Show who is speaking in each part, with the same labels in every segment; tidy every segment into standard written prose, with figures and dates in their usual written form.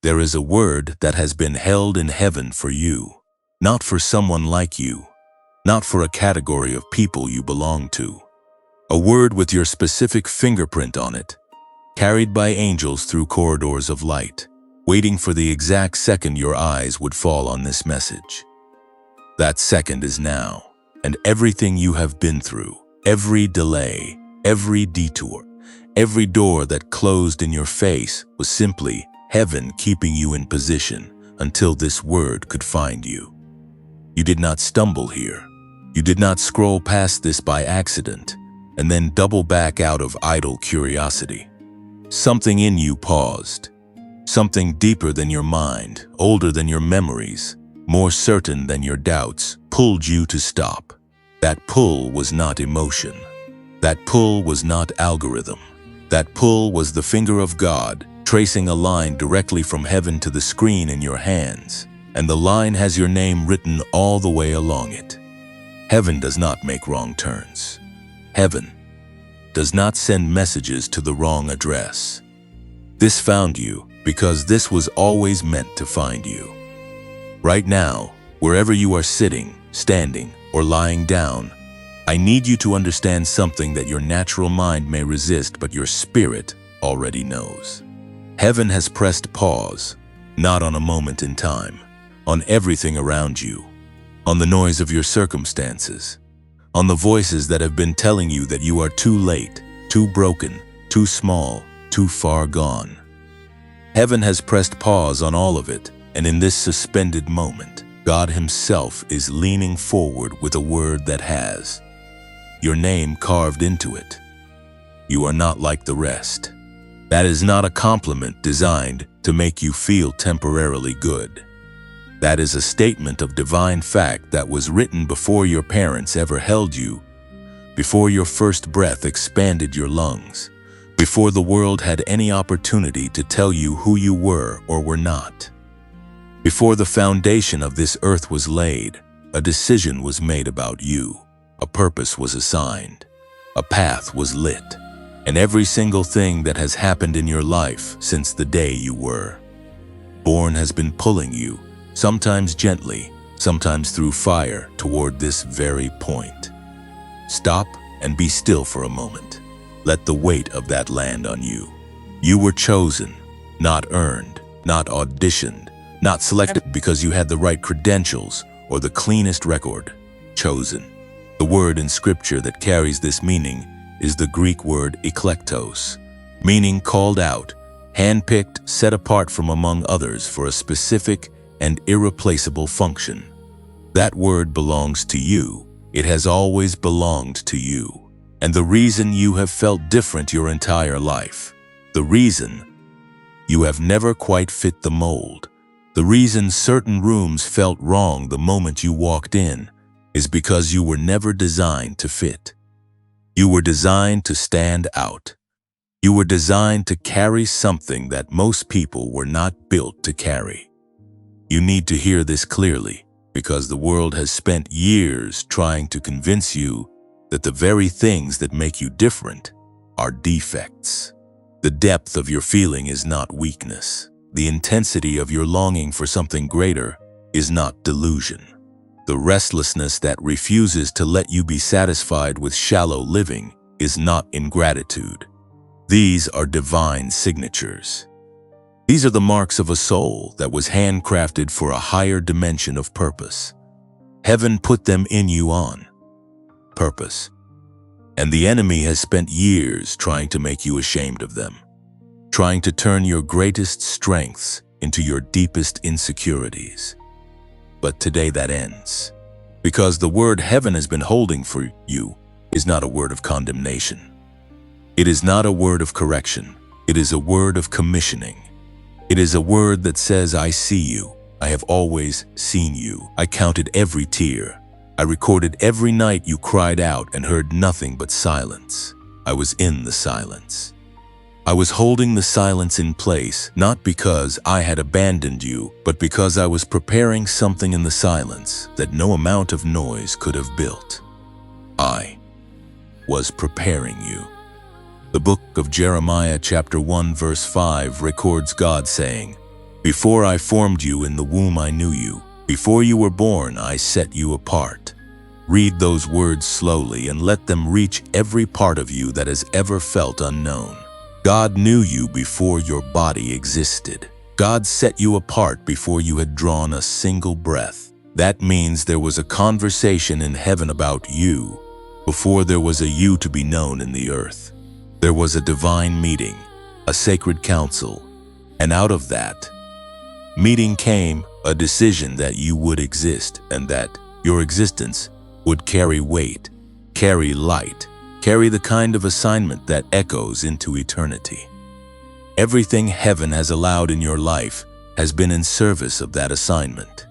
Speaker 1: There is a word that has been held in heaven for you, not for someone like you, not for a category of people you belong to. A word with your specific fingerprint on it, carried by angels through corridors of light, waiting for the exact second your eyes would fall on this message. That second is now, and everything you have been through, every delay, every detour, every door that closed in your face was simply heaven keeping you in position until this word could find you. You did not stumble here. You did not scroll past this by accident and then double back out of idle curiosity. Something in you paused. Something deeper than your mind, older than your memories, more certain than your doubts, pulled you to stop. That pull was not emotion. That pull was not algorithm. That pull was the finger of God, tracing a line directly from heaven to the screen in your hands, and the line has your name written all the way along it. Heaven does not make wrong turns. Heaven does not send messages to the wrong address. This found you because this was always meant to find you. Right now, wherever you are sitting, standing, or lying down, I need you to understand something that your natural mind may resist, but your spirit already knows. Heaven has pressed pause, not on a moment in time, on everything around you, on the noise of your circumstances, on the voices that have been telling you that you are too late, too broken, too small, too far gone. Heaven has pressed pause on all of it, and in this suspended moment, God Himself is leaning forward with a word that has your name carved into it. You are not like the rest. That is not a compliment designed to make you feel temporarily good. That is a statement of divine fact that was written before your parents ever held you, before your first breath expanded your lungs, before the world had any opportunity to tell you who you were or were not. Before the foundation of this earth was laid, a decision was made about you. A purpose was assigned, a path was lit, and every single thing that has happened in your life since the day you were born has been pulling you, sometimes gently, sometimes through fire, toward this very point. Stop and be still for a moment. Let the weight of that land on you. You were chosen, not earned, not auditioned, not selected because you had the right credentials or the cleanest record. Chosen. The word in Scripture that carries this meaning is the Greek word eklektos, meaning called out, handpicked, set apart from among others for a specific and irreplaceable function. That word belongs to you. It has always belonged to you. And the reason you have felt different your entire life, the reason you have never quite fit the mold, the reason certain rooms felt wrong the moment you walked in, is because you were never designed to fit. You were designed to stand out. You were designed to carry something that most people were not built to carry. You need to hear this clearly, because the world has spent years trying to convince you that the very things that make you different are defects. The depth of your feeling is not weakness. The intensity of your longing for something greater is not delusion. The restlessness that refuses to let you be satisfied with shallow living is not ingratitude. These are divine signatures. These are the marks of a soul that was handcrafted for a higher dimension of purpose. Heaven put them in you on purpose. And the enemy has spent years trying to make you ashamed of them, trying to turn your greatest strengths into your deepest insecurities. But today that ends, because the word heaven has been holding for you is not a word of condemnation. It is not a word of correction. It is a word of commissioning. It is a word that says, I see you. I have always seen you. I counted every tear. I recorded every night you cried out and heard nothing but silence. I was in the silence. I was holding the silence in place, not because I had abandoned you, but because I was preparing something in the silence that no amount of noise could have built. I was preparing you. The book of Jeremiah chapter 1 verse 5 records God saying, Before I formed you in the womb, I knew you. Before you were born, I set you apart. Read those words slowly and let them reach every part of you that has ever felt unknown. God knew you before your body existed. God set you apart before you had drawn a single breath. That means there was a conversation in heaven about you before there was a you to be known in the earth. There was a divine meeting, a sacred council, and out of that meeting came a decision that you would exist and that your existence would carry weight, carry light, carry the kind of assignment that echoes into eternity. Everything heaven has allowed in your life has been in service of that assignment.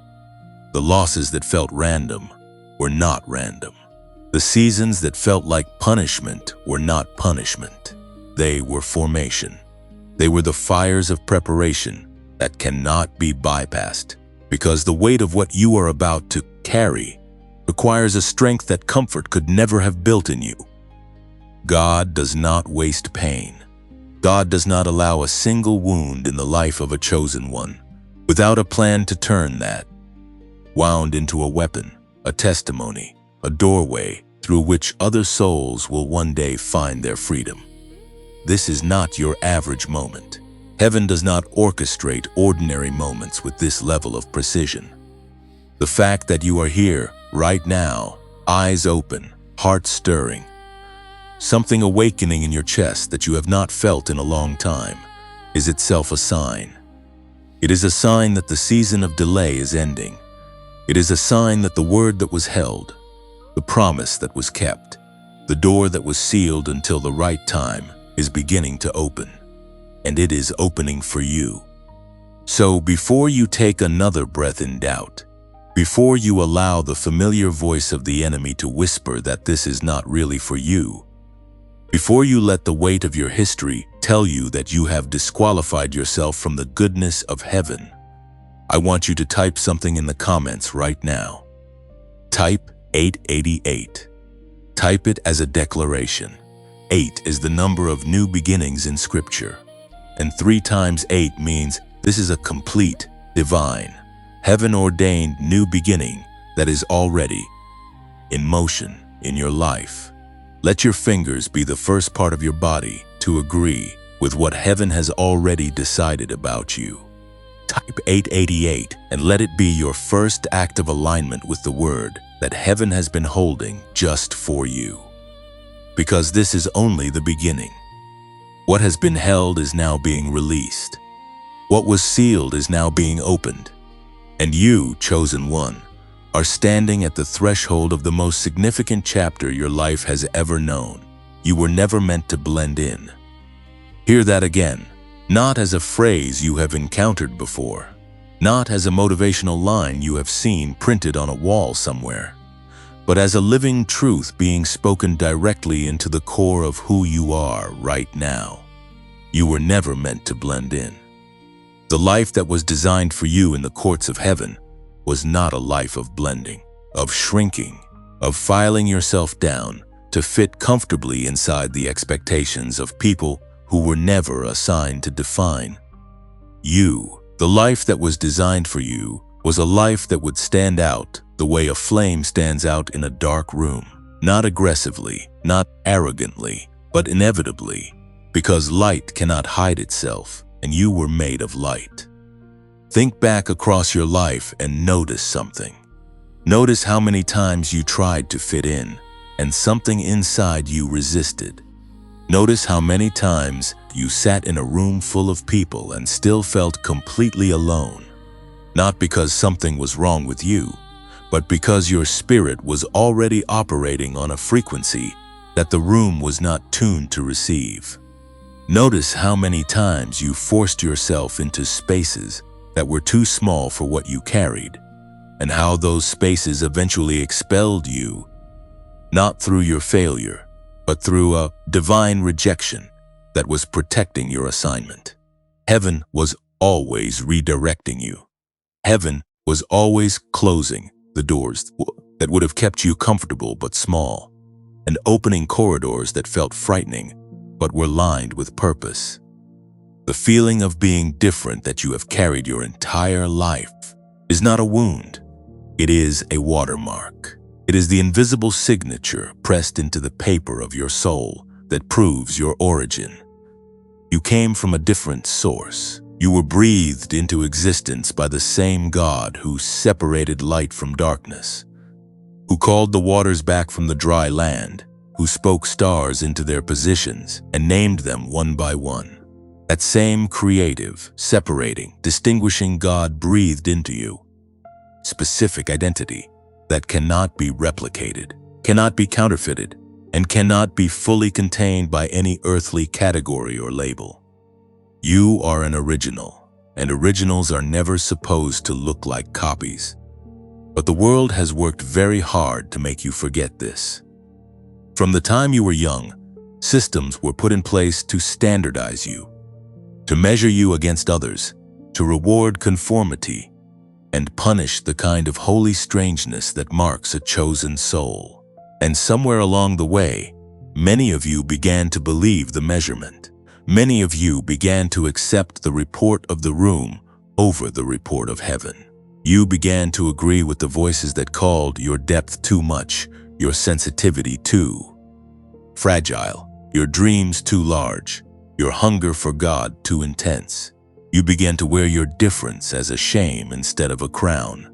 Speaker 1: The losses that felt random were not random. The seasons that felt like punishment were not punishment. They were formation. They were the fires of preparation that cannot be bypassed, because the weight of what you are about to carry requires a strength that comfort could never have built in you. God does not waste pain. God does not allow a single wound in the life of a chosen one without a plan to turn that wound into a weapon, a testimony, a doorway through which other souls will one day find their freedom. This is not your average moment. Heaven does not orchestrate ordinary moments with this level of precision. The fact that you are here right now, eyes open, heart stirring, something awakening in your chest that you have not felt in a long time, is itself a sign. It is a sign that the season of delay is ending. It is a sign that the word that was held, the promise that was kept, the door that was sealed until the right time is beginning to open. And it is opening for you. So before you take another breath in doubt, before you allow the familiar voice of the enemy to whisper that this is not really for you, before you let the weight of your history tell you that you have disqualified yourself from the goodness of heaven, I want you to type something in the comments right now. Type 888. Type it as a declaration. 8 is the number of new beginnings in Scripture. And 3 times 8 means this is a complete, divine, heaven-ordained new beginning that is already in motion in your life. Let your fingers be the first part of your body to agree with what heaven has already decided about you. Type 888 and let it be your first act of alignment with the word that heaven has been holding just for you. Because this is only the beginning. What has been held is now being released. What was sealed is now being opened. And you, chosen one, are standing at the threshold of the most significant chapter your life has ever known. You were never meant to blend in. Hear that again, not as a phrase you have encountered before, not as a motivational line you have seen printed on a wall somewhere, but as a living truth being spoken directly into the core of who you are right now. You were never meant to blend in. The life that was designed for you in the courts of heaven was not a life of blending, of shrinking, of filing yourself down to fit comfortably inside the expectations of people who were never assigned to define you. The life that was designed for you was a life that would stand out the way a flame stands out in a dark room, not aggressively, not arrogantly, but inevitably, because light cannot hide itself, and you were made of light. Think back across your life and notice something. Notice how many times you tried to fit in, and something inside you resisted. Notice how many times you sat in a room full of people and still felt completely alone, not because something was wrong with you, but because your spirit was already operating on a frequency that the room was not tuned to receive. Notice how many times you forced yourself into spaces that were too small for what you carried, and how those spaces eventually expelled you, not through your failure, but through a divine rejection that was protecting your assignment. Heaven was always redirecting you. Heaven was always closing the doors that would have kept you comfortable but small, and opening corridors that felt frightening but were lined with purpose. The feeling of being different that you have carried your entire life is not a wound. It is a watermark. It is the invisible signature pressed into the paper of your soul that proves your origin. You came from a different source. You were breathed into existence by the same God who separated light from darkness, who called the waters back from the dry land, who spoke stars into their positions and named them one by one. That same creative, separating, distinguishing God breathed into you specific identity that cannot be replicated, cannot be counterfeited, and cannot be fully contained by any earthly category or label. You are an original, and originals are never supposed to look like copies. But the world has worked very hard to make you forget this. From the time you were young, systems were put in place to standardize you, to measure you against others, to reward conformity, and punish the kind of holy strangeness that marks a chosen soul. And somewhere along the way, many of you began to believe the measurement. Many of you began to accept the report of the room over the report of heaven. You began to agree with the voices that called your depth too much, your sensitivity too fragile, your dreams too large, your hunger for God too intense. You began to wear your difference as a shame instead of a crown.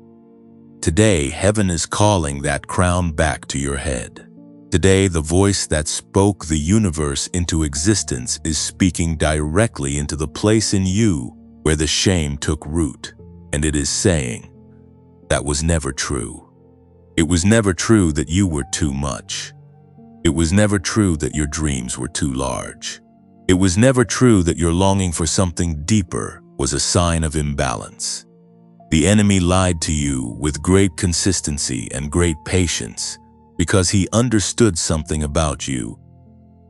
Speaker 1: Today, heaven is calling that crown back to your head. Today, the voice that spoke the universe into existence is speaking directly into the place in you where the shame took root, and it is saying, that was never true. It was never true that you were too much. It was never true that your dreams were too large. It was never true that your longing for something deeper was a sign of imbalance. The enemy lied to you with great consistency and great patience because he understood something about you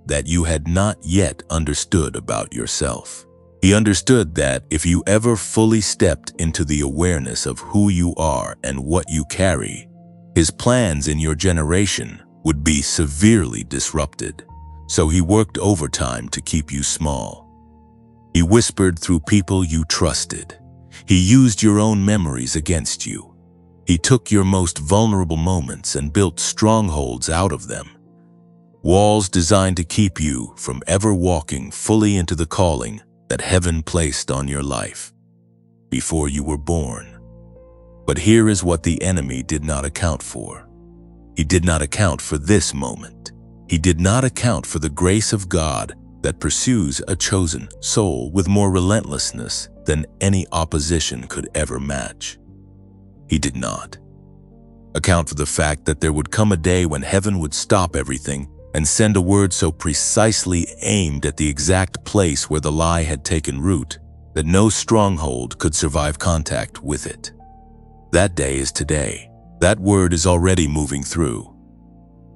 Speaker 1: that you had not yet understood about yourself. He understood that if you ever fully stepped into the awareness of who you are and what you carry, his plans in your generation would be severely disrupted. So he worked overtime to keep you small. He whispered through people you trusted. He used your own memories against you. He took your most vulnerable moments and built strongholds out of them. Walls designed to keep you from ever walking fully into the calling that heaven placed on your life before you were born. But here is what the enemy did not account for. He did not account for this moment. He did not account for the grace of God that pursues a chosen soul with more relentlessness than any opposition could ever match. He did not account for the fact that there would come a day when heaven would stop everything and send a word so precisely aimed at the exact place where the lie had taken root that no stronghold could survive contact with it. That day is today. That word is already moving through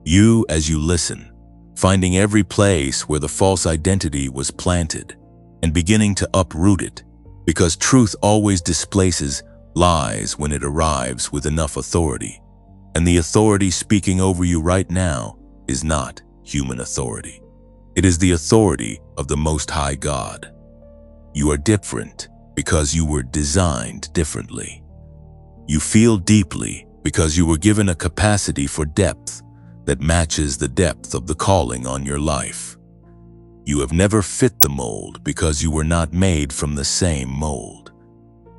Speaker 1: you as you listen, finding every place where the false identity was planted and beginning to uproot it, because truth always displaces lies when it arrives with enough authority. And the authority speaking over you right now is not human authority. It is the authority of the Most High God. You are different because you were designed differently. You feel deeply because you were given a capacity for depth that matches the depth of the calling on your life. You have never fit the mold because you were not made from the same mold.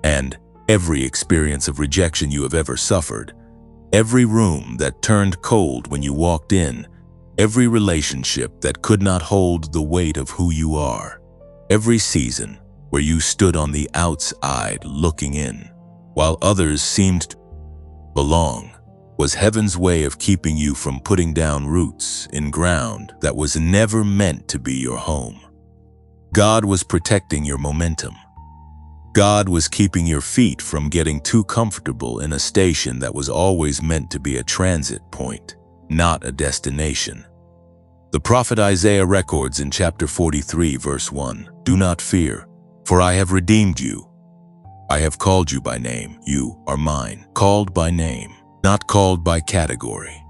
Speaker 1: And every experience of rejection you have ever suffered, every room that turned cold when you walked in, every relationship that could not hold the weight of who you are, every season where you stood on the outside looking in, while others seemed to belong, was heaven's way of keeping you from putting down roots in ground that was never meant to be your home. God was protecting your momentum. God was keeping your feet from getting too comfortable in a station that was always meant to be a transit point, not a destination. The prophet Isaiah records in chapter 43, verse 1, "Do not fear, for I have redeemed you. I have called you by name. You are mine." Called by name, not called by category,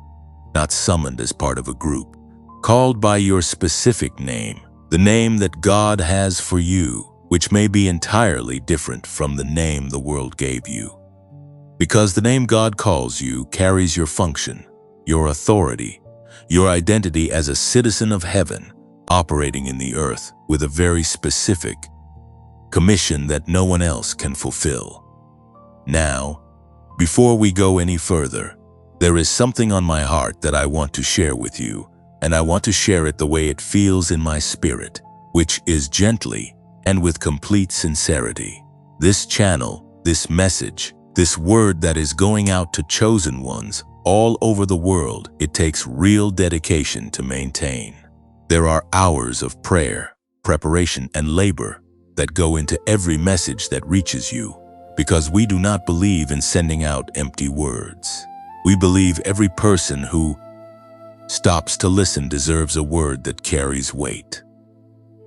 Speaker 1: not summoned as part of a group. Called by your specific name, the name that God has for you, which may be entirely different from the name the world gave you. Because the name God calls you carries your function, your authority, your identity as a citizen of heaven, operating in the earth with a very specific commission that no one else can fulfill. Now, before we go any further, there is something on my heart that I want to share with you, and I want to share it the way it feels in my spirit, which is gently and with complete sincerity. This channel, this message, this word that is going out to chosen ones all over the world, it takes real dedication to maintain. There are hours of prayer, preparation, and labor that go into every message that reaches you, because we do not believe in sending out empty words. We believe every person who stops to listen deserves a word that carries weight.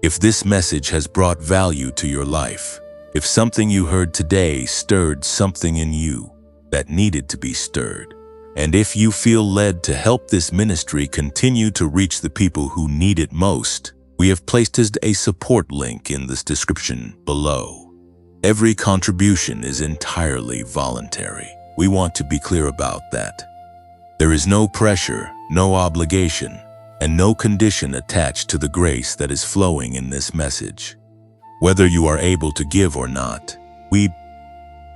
Speaker 1: If this message has brought value to your life, if something you heard today stirred something in you that needed to be stirred, and if you feel led to help this ministry continue to reach the people who need it most, we have placed a support link in this description below. Every contribution is entirely voluntary. We want to be clear about that. There is no pressure, no obligation, and no condition attached to the grace that is flowing in this message. Whether you are able to give or not, we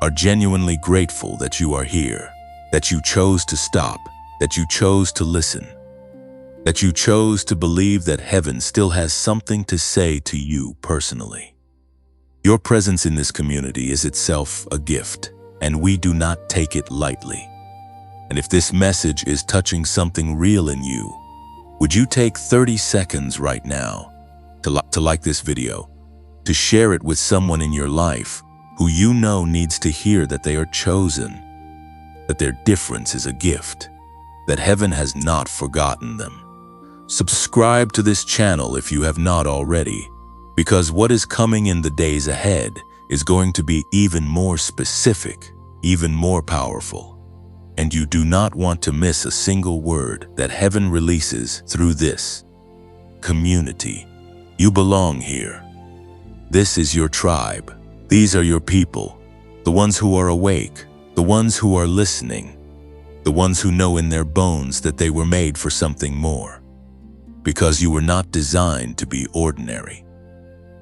Speaker 1: are genuinely grateful that you are here, that you chose to stop, that you chose to listen, that you chose to believe that heaven still has something to say to you personally. Your presence in this community is itself a gift, and we do not take it lightly. And if this message is touching something real in you, would you take 30 seconds right now to like this video, to share it with someone in your life who you know needs to hear that they are chosen, that their difference is a gift, that heaven has not forgotten them. Subscribe to this channel if you have not already, because what is coming in the days ahead is going to be even more specific, even more powerful. And you do not want to miss a single word that heaven releases through this community. You belong here. This is your tribe. These are your people, the ones who are awake, the ones who are listening, the ones who know in their bones that they were made for something more. Because you were not designed to be ordinary.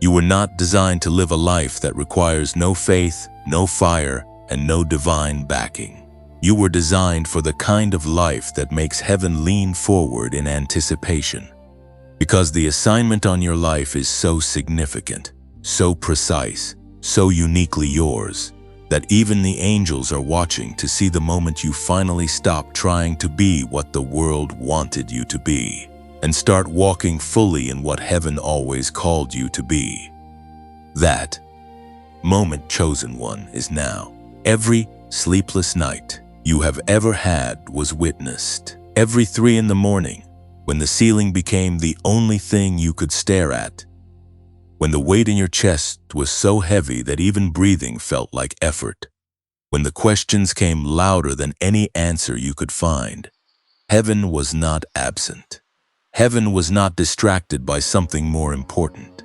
Speaker 1: You were not designed to live a life that requires no faith, no fire, and no divine backing. You were designed for the kind of life that makes heaven lean forward in anticipation. Because the assignment on your life is so significant, so precise, so uniquely yours, that even the angels are watching to see the moment you finally stop trying to be what the world wanted you to be, and start walking fully in what heaven always called you to be. That moment, chosen one, is now. Every sleepless night you have ever had was witnessed. Every 3 in the morning, when the ceiling became the only thing you could stare at, when the weight in your chest was so heavy that even breathing felt like effort, when the questions came louder than any answer you could find, heaven was not absent. Heaven was not distracted by something more important.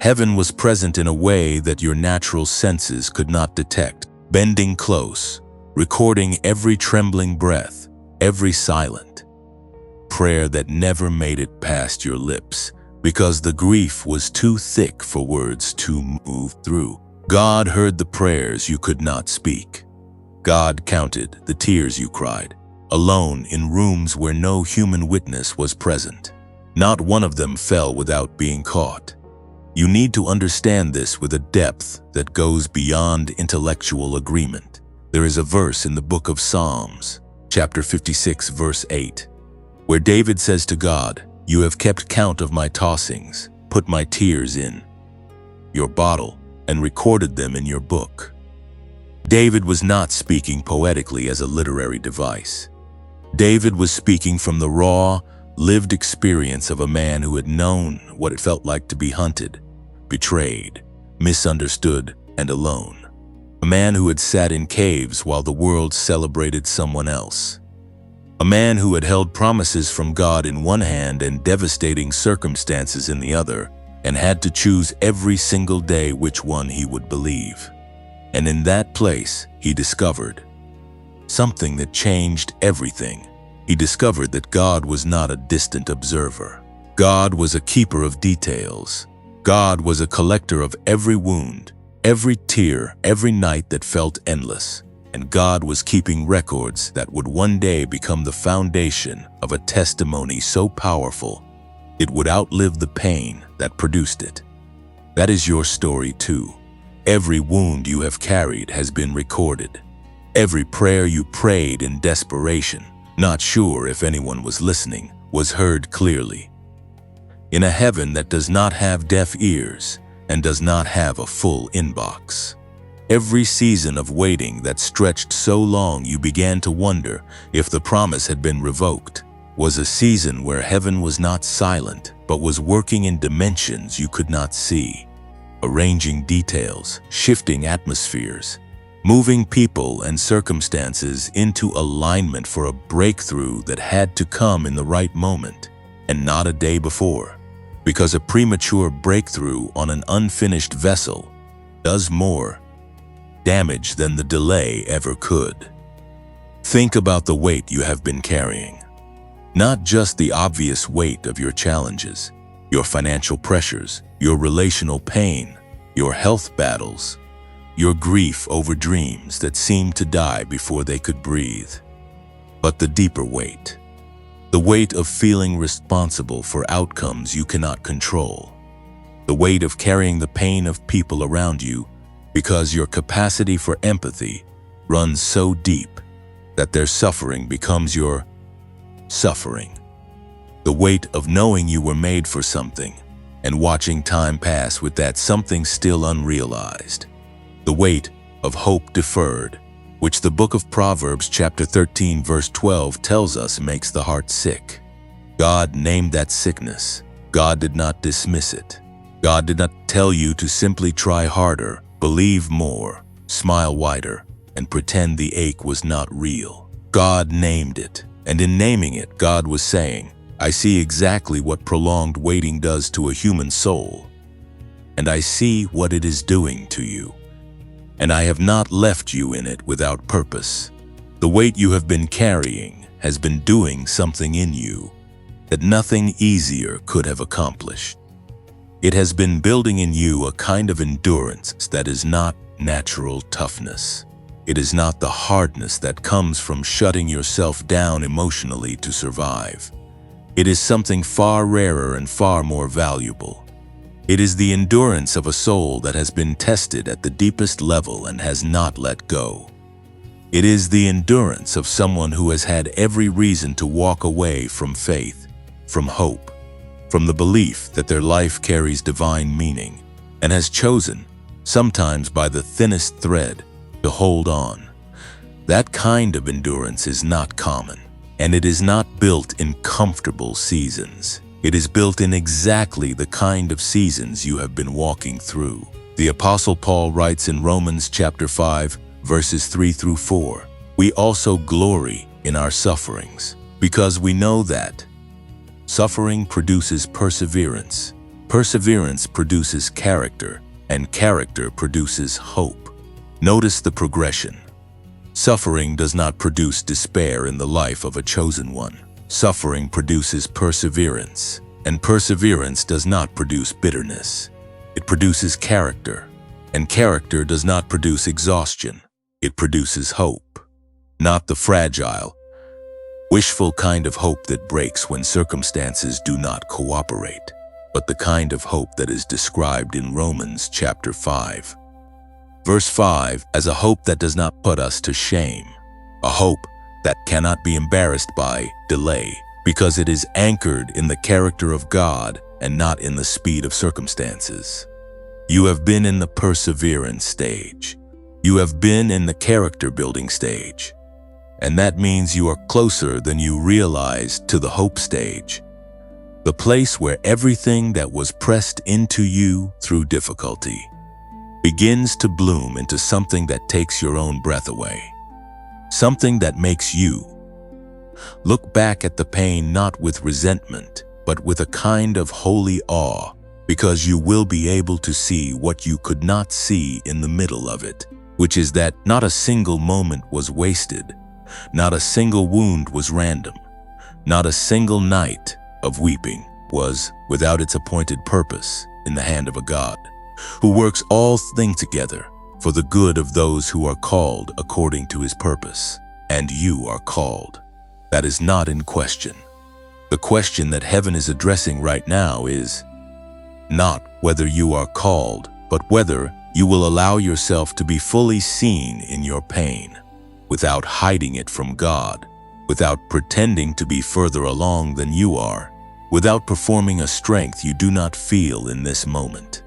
Speaker 1: Heaven was present in a way that your natural senses could not detect, bending close, recording every trembling breath, every silent prayer that never made it past your lips, because the grief was too thick for words to move through. God heard the prayers you could not speak. God counted the tears you cried, alone in rooms where no human witness was present. Not one of them fell without being caught. You need to understand this with a depth that goes beyond intellectual agreement. There is a verse in the book of Psalms, chapter 56, verse 8, where David says to God, "You have kept count of my tossings, put my tears in your bottle, and recorded them in your book." David was not speaking poetically as a literary device. David was speaking from the raw, lived experience of a man who had known what it felt like to be hunted, betrayed, misunderstood, and alone. A man who had sat in caves while the world celebrated someone else. A man who had held promises from God in one hand and devastating circumstances in the other, and had to choose every single day which one he would believe. And in that place, he discovered something that changed everything. He discovered that God was not a distant observer. God was a keeper of details. God was a collector of every wound, every tear, every night that felt endless. And God was keeping records that would one day become the foundation of a testimony so powerful it would outlive the pain that produced it. That is your story too. Every wound you have carried has been recorded. Every prayer you prayed in desperation, not sure if anyone was listening, was heard clearly. In a heaven that does not have deaf ears and does not have a full inbox. Every season of waiting that stretched so long you began to wonder if the promise had been revoked was a season where heaven was not silent but was working in dimensions you could not see, arranging details, shifting atmospheres, moving people and circumstances into alignment for a breakthrough that had to come in the right moment and not a day before, because a premature breakthrough on an unfinished vessel does more damage than the delay ever could. Think about the weight you have been carrying. Not just the obvious weight of your challenges, your financial pressures, your relational pain, your health battles, your grief over dreams that seemed to die before they could breathe, but the deeper weight. The weight of feeling responsible for outcomes you cannot control. The weight of carrying the pain of people around you because your capacity for empathy runs so deep that their suffering becomes your suffering. The weight of knowing you were made for something and watching time pass with that something still unrealized. The weight of hope deferred, which the book of Proverbs chapter 13 verse 12 tells us makes the heart sick. God named that sickness. God did not dismiss it. God did not tell you to simply try harder, believe more, smile wider, and pretend the ache was not real. God named it, and in naming it, God was saying, I see exactly what prolonged waiting does to a human soul, and I see what it is doing to you. And I have not left you in it without purpose. The weight you have been carrying has been doing something in you that nothing easier could have accomplished. It has been building in you a kind of endurance that is not natural toughness. It is not the hardness that comes from shutting yourself down emotionally to survive. It is something far rarer and far more valuable. It is the endurance of a soul that has been tested at the deepest level and has not let go. It is the endurance of someone who has had every reason to walk away from faith, from hope, from the belief that their life carries divine meaning, and has chosen, sometimes by the thinnest thread, to hold on. That kind of endurance is not common, and it is not built in comfortable seasons. It is built in exactly the kind of seasons you have been walking through. The Apostle Paul writes in Romans chapter 5, verses 3 through 4, we also glory in our sufferings, because we know that suffering produces perseverance, perseverance produces character, and character produces hope. Notice the progression. Suffering does not produce despair in the life of a chosen one. Suffering produces perseverance, and perseverance does not produce bitterness. It produces character, and character does not produce exhaustion. It produces hope, not the fragile, wishful kind of hope that breaks when circumstances do not cooperate, but the kind of hope that is described in Romans chapter 5. Verse 5, as a hope that does not put us to shame, a hope that cannot be embarrassed by delay, because it is anchored in the character of God and not in the speed of circumstances. You have been in the perseverance stage. You have been in the character building stage. And that means you are closer than you realized to the hope stage, the place where everything that was pressed into you through difficulty begins to bloom into something that takes your own breath away, something that makes you look back at the pain not with resentment, but with a kind of holy awe, because you will be able to see what you could not see in the middle of it, which is that not a single moment was wasted, not a single wound was random, not a single night of weeping was without its appointed purpose in the hand of a God, who works all things together for the good of those who are called according to his purpose. And you are called. That is not in question. The question that heaven is addressing right now is not whether you are called, but whether you will allow yourself to be fully seen in your pain, without hiding it from God, without pretending to be further along than you are, without performing a strength you do not feel in this moment.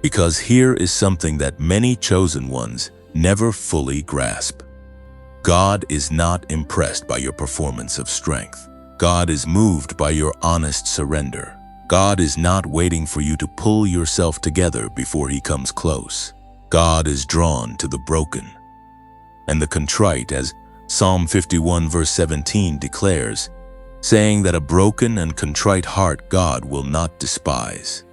Speaker 1: Because here is something that many chosen ones never fully grasp. God is not impressed by your performance of strength. God is moved by your honest surrender. God is not waiting for you to pull yourself together before he comes close. God is drawn to the broken and the contrite, as Psalm 51 verse 17 declares, saying that a broken and contrite heart God will not despise.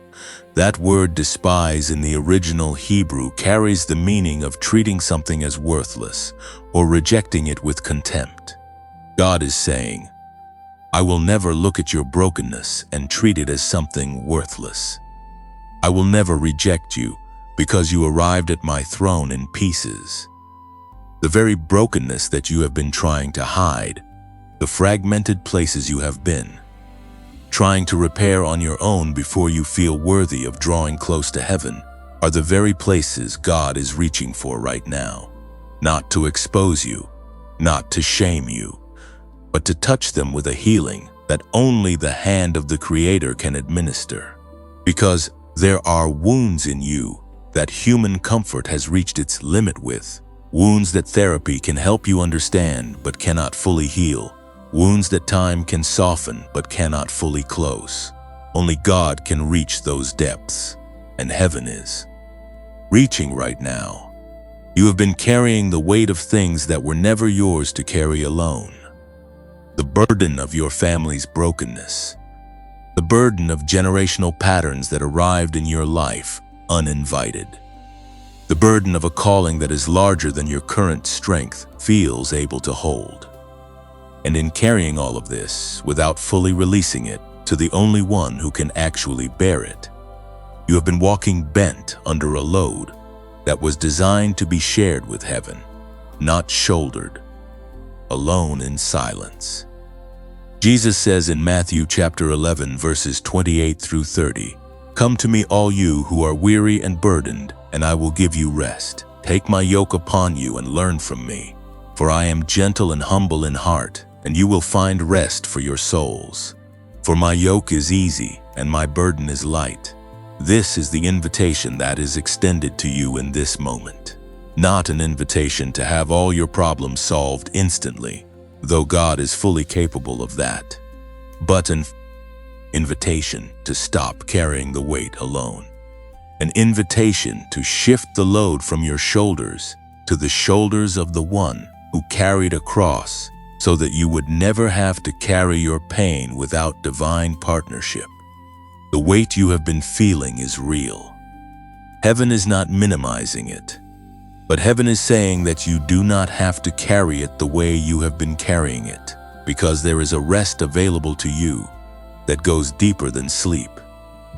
Speaker 1: That word despise in the original Hebrew carries the meaning of treating something as worthless or rejecting it with contempt. God is saying, I will never look at your brokenness and treat it as something worthless. I will never reject you because you arrived at my throne in pieces. The very brokenness that you have been trying to hide, the fragmented places you have been, trying to repair on your own before you feel worthy of drawing close to heaven, are the very places God is reaching for right now. Not to expose you, not to shame you, but to touch them with a healing that only the hand of the Creator can administer. Because there are wounds in you that human comfort has reached its limit with, wounds that therapy can help you understand but cannot fully heal, wounds that time can soften but cannot fully close. Only God can reach those depths, and heaven is reaching right now. You have been carrying the weight of things that were never yours to carry alone. The burden of your family's brokenness, the burden of generational patterns that arrived in your life uninvited, the burden of a calling that is larger than your current strength feels able to hold. And in carrying all of this without fully releasing it to the only one who can actually bear it, you have been walking bent under a load that was designed to be shared with heaven, not shouldered, alone in silence. Jesus says in Matthew chapter 11 verses 28 through 30, "Come to me all you who are weary and burdened, and I will give you rest. Take my yoke upon you and learn from me, for I am gentle and humble in heart, and you will find rest for your souls. For my yoke is easy and my burden is light." This is the invitation that is extended to you in this moment. Not an invitation to have all your problems solved instantly, though God is fully capable of that, but an invitation to stop carrying the weight alone. An invitation to shift the load from your shoulders to the shoulders of the one who carried a cross, so that you would never have to carry your pain without divine partnership. The weight you have been feeling is real. Heaven is not minimizing it, but heaven is saying that you do not have to carry it the way you have been carrying it, because there is a rest available to you that goes deeper than sleep,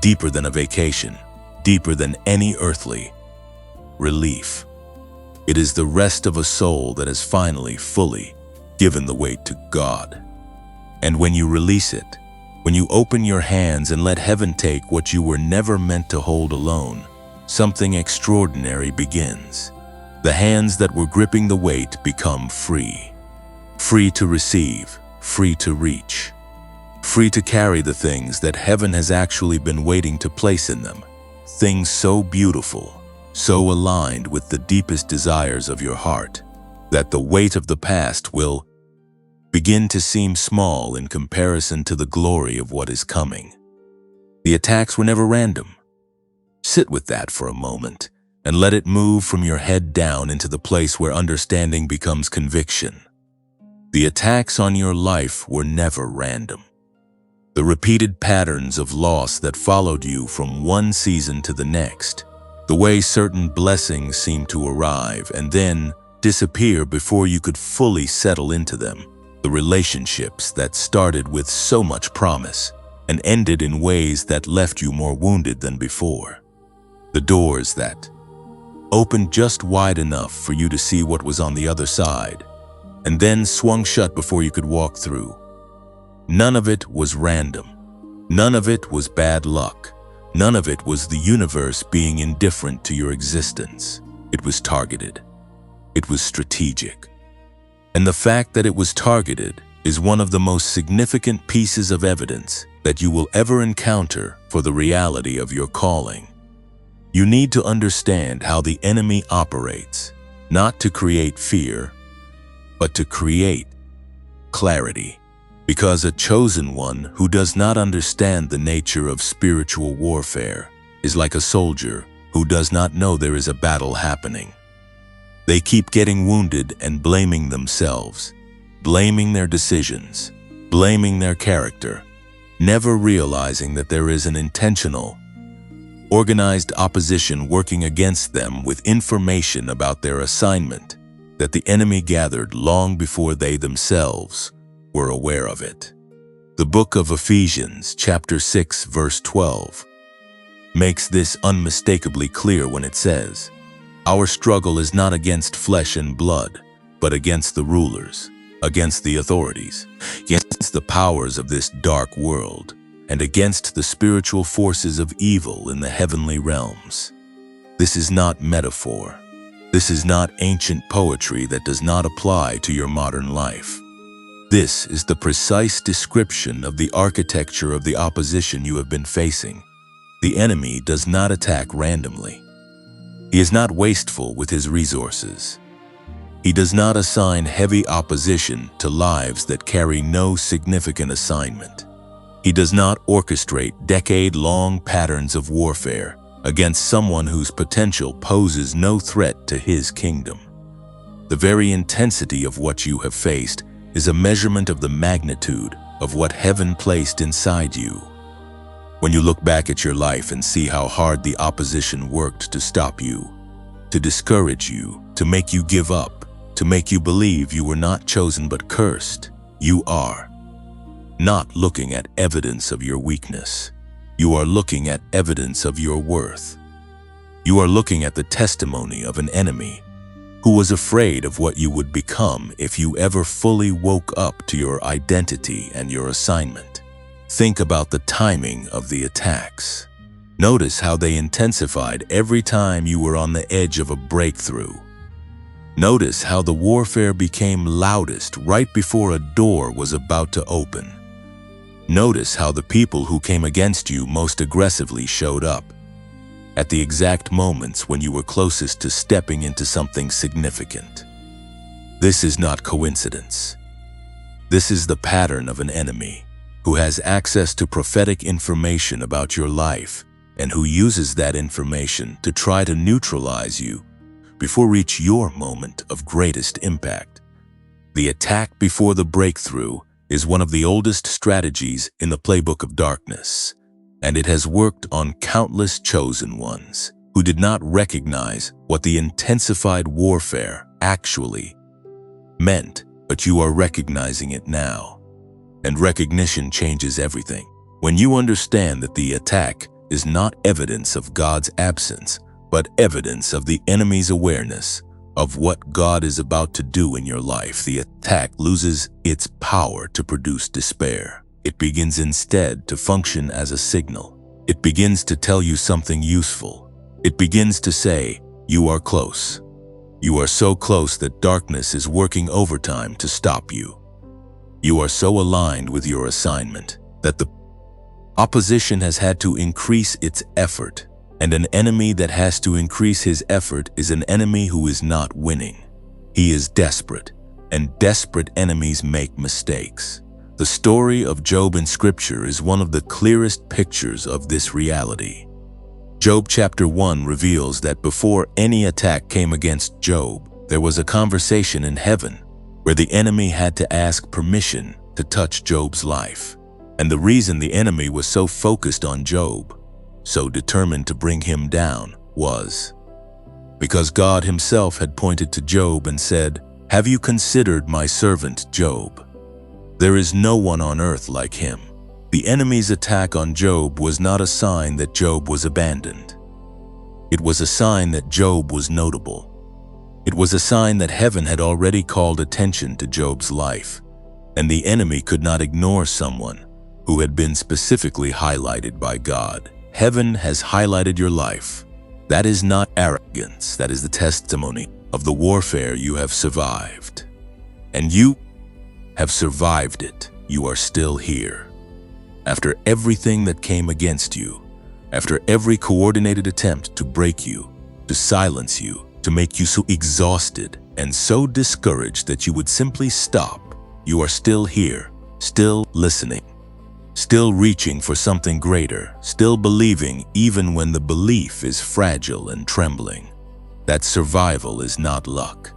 Speaker 1: deeper than a vacation, deeper than any earthly relief. It is the rest of a soul that has finally fully given the weight to God. And when you release it, when you open your hands and let heaven take what you were never meant to hold alone, something extraordinary begins. The hands that were gripping the weight become free. Free to receive, free to reach, free to carry the things that heaven has actually been waiting to place in them. Things so beautiful, so aligned with the deepest desires of your heart, that the weight of the past will begin to seem small in comparison to the glory of what is coming. The attacks were never random. Sit with that for a moment and let it move from your head down into the place where understanding becomes conviction. The attacks on your life were never random. The repeated patterns of loss that followed you from one season to the next. The way certain blessings seemed to arrive and then disappear before you could fully settle into them. The relationships that started with so much promise and ended in ways that left you more wounded than before. The doors that opened just wide enough for you to see what was on the other side, and then swung shut before you could walk through. None of it was random. None of it was bad luck. None of it was the universe being indifferent to your existence. It was targeted. It was strategic. And the fact that it was targeted is one of the most significant pieces of evidence that you will ever encounter for the reality of your calling. You need to understand how the enemy operates, not to create fear, but to create clarity. Because a chosen one who does not understand the nature of spiritual warfare is like a soldier who does not know there is a battle happening. They keep getting wounded and blaming themselves, blaming their decisions, blaming their character, never realizing that there is an intentional, organized opposition working against them with information about their assignment that the enemy gathered long before they themselves were aware of it. The book of Ephesians, chapter 6, verse 12, makes this unmistakably clear when it says, "Our struggle is not against flesh and blood, but against the rulers, against the authorities, against the powers of this dark world, and against the spiritual forces of evil in the heavenly realms." This is not metaphor. This is not ancient poetry that does not apply to your modern life. This is the precise description of the architecture of the opposition you have been facing. The enemy does not attack randomly. He is not wasteful with his resources. He does not assign heavy opposition to lives that carry no significant assignment. He does not orchestrate decade-long patterns of warfare against someone whose potential poses no threat to his kingdom. The very intensity of what you have faced is a measurement of the magnitude of what heaven placed inside you. When you look back at your life and see how hard the opposition worked to stop you, to discourage you, to make you give up, to make you believe you were not chosen but cursed, you are not looking at evidence of your weakness. You are looking at evidence of your worth. You are looking at the testimony of an enemy who was afraid of what you would become if you ever fully woke up to your identity and your assignment. Think about the timing of the attacks. Notice how they intensified every time you were on the edge of a breakthrough. Notice how the warfare became loudest right before a door was about to open. Notice how the people who came against you most aggressively showed up at the exact moments when you were closest to stepping into something significant. This is not coincidence. This is the pattern of an enemy who has access to prophetic information about your life and who uses that information to try to neutralize you before reach your moment of greatest impact. The attack before the breakthrough is one of the oldest strategies in the playbook of darkness, and it has worked on countless chosen ones who did not recognize what the intensified warfare actually meant, but you are recognizing it now. And recognition changes everything. When you understand that the attack is not evidence of God's absence, but evidence of the enemy's awareness of what God is about to do in your life, the attack loses its power to produce despair. It begins instead to function as a signal. It begins to tell you something useful. It begins to say, you are close. You are so close that darkness is working overtime to stop you. You are so aligned with your assignment that the opposition has had to increase its effort, and an enemy that has to increase his effort is an enemy who is not winning. He is desperate, and desperate enemies make mistakes. The story of Job in Scripture is one of the clearest pictures of this reality. Job chapter 1 reveals that before any attack came against Job, there was a conversation in heaven where the enemy had to ask permission to touch Job's life. And the reason the enemy was so focused on Job, so determined to bring him down, was because God himself had pointed to Job and said, "Have you considered my servant Job? There is no one on earth like him." The enemy's attack on Job was not a sign that Job was abandoned. It was a sign that Job was notable. It was a sign that heaven had already called attention to Job's life, and the enemy could not ignore someone who had been specifically highlighted by God. Heaven has highlighted your life. That is not arrogance. That is the testimony of the warfare you have survived. And you have survived it. You are still here. After everything that came against you, after every coordinated attempt to break you, to silence you, to make you so exhausted and so discouraged that you would simply stop, you are still here, still listening, still reaching for something greater, still believing even when the belief is fragile and trembling. That survival is not luck.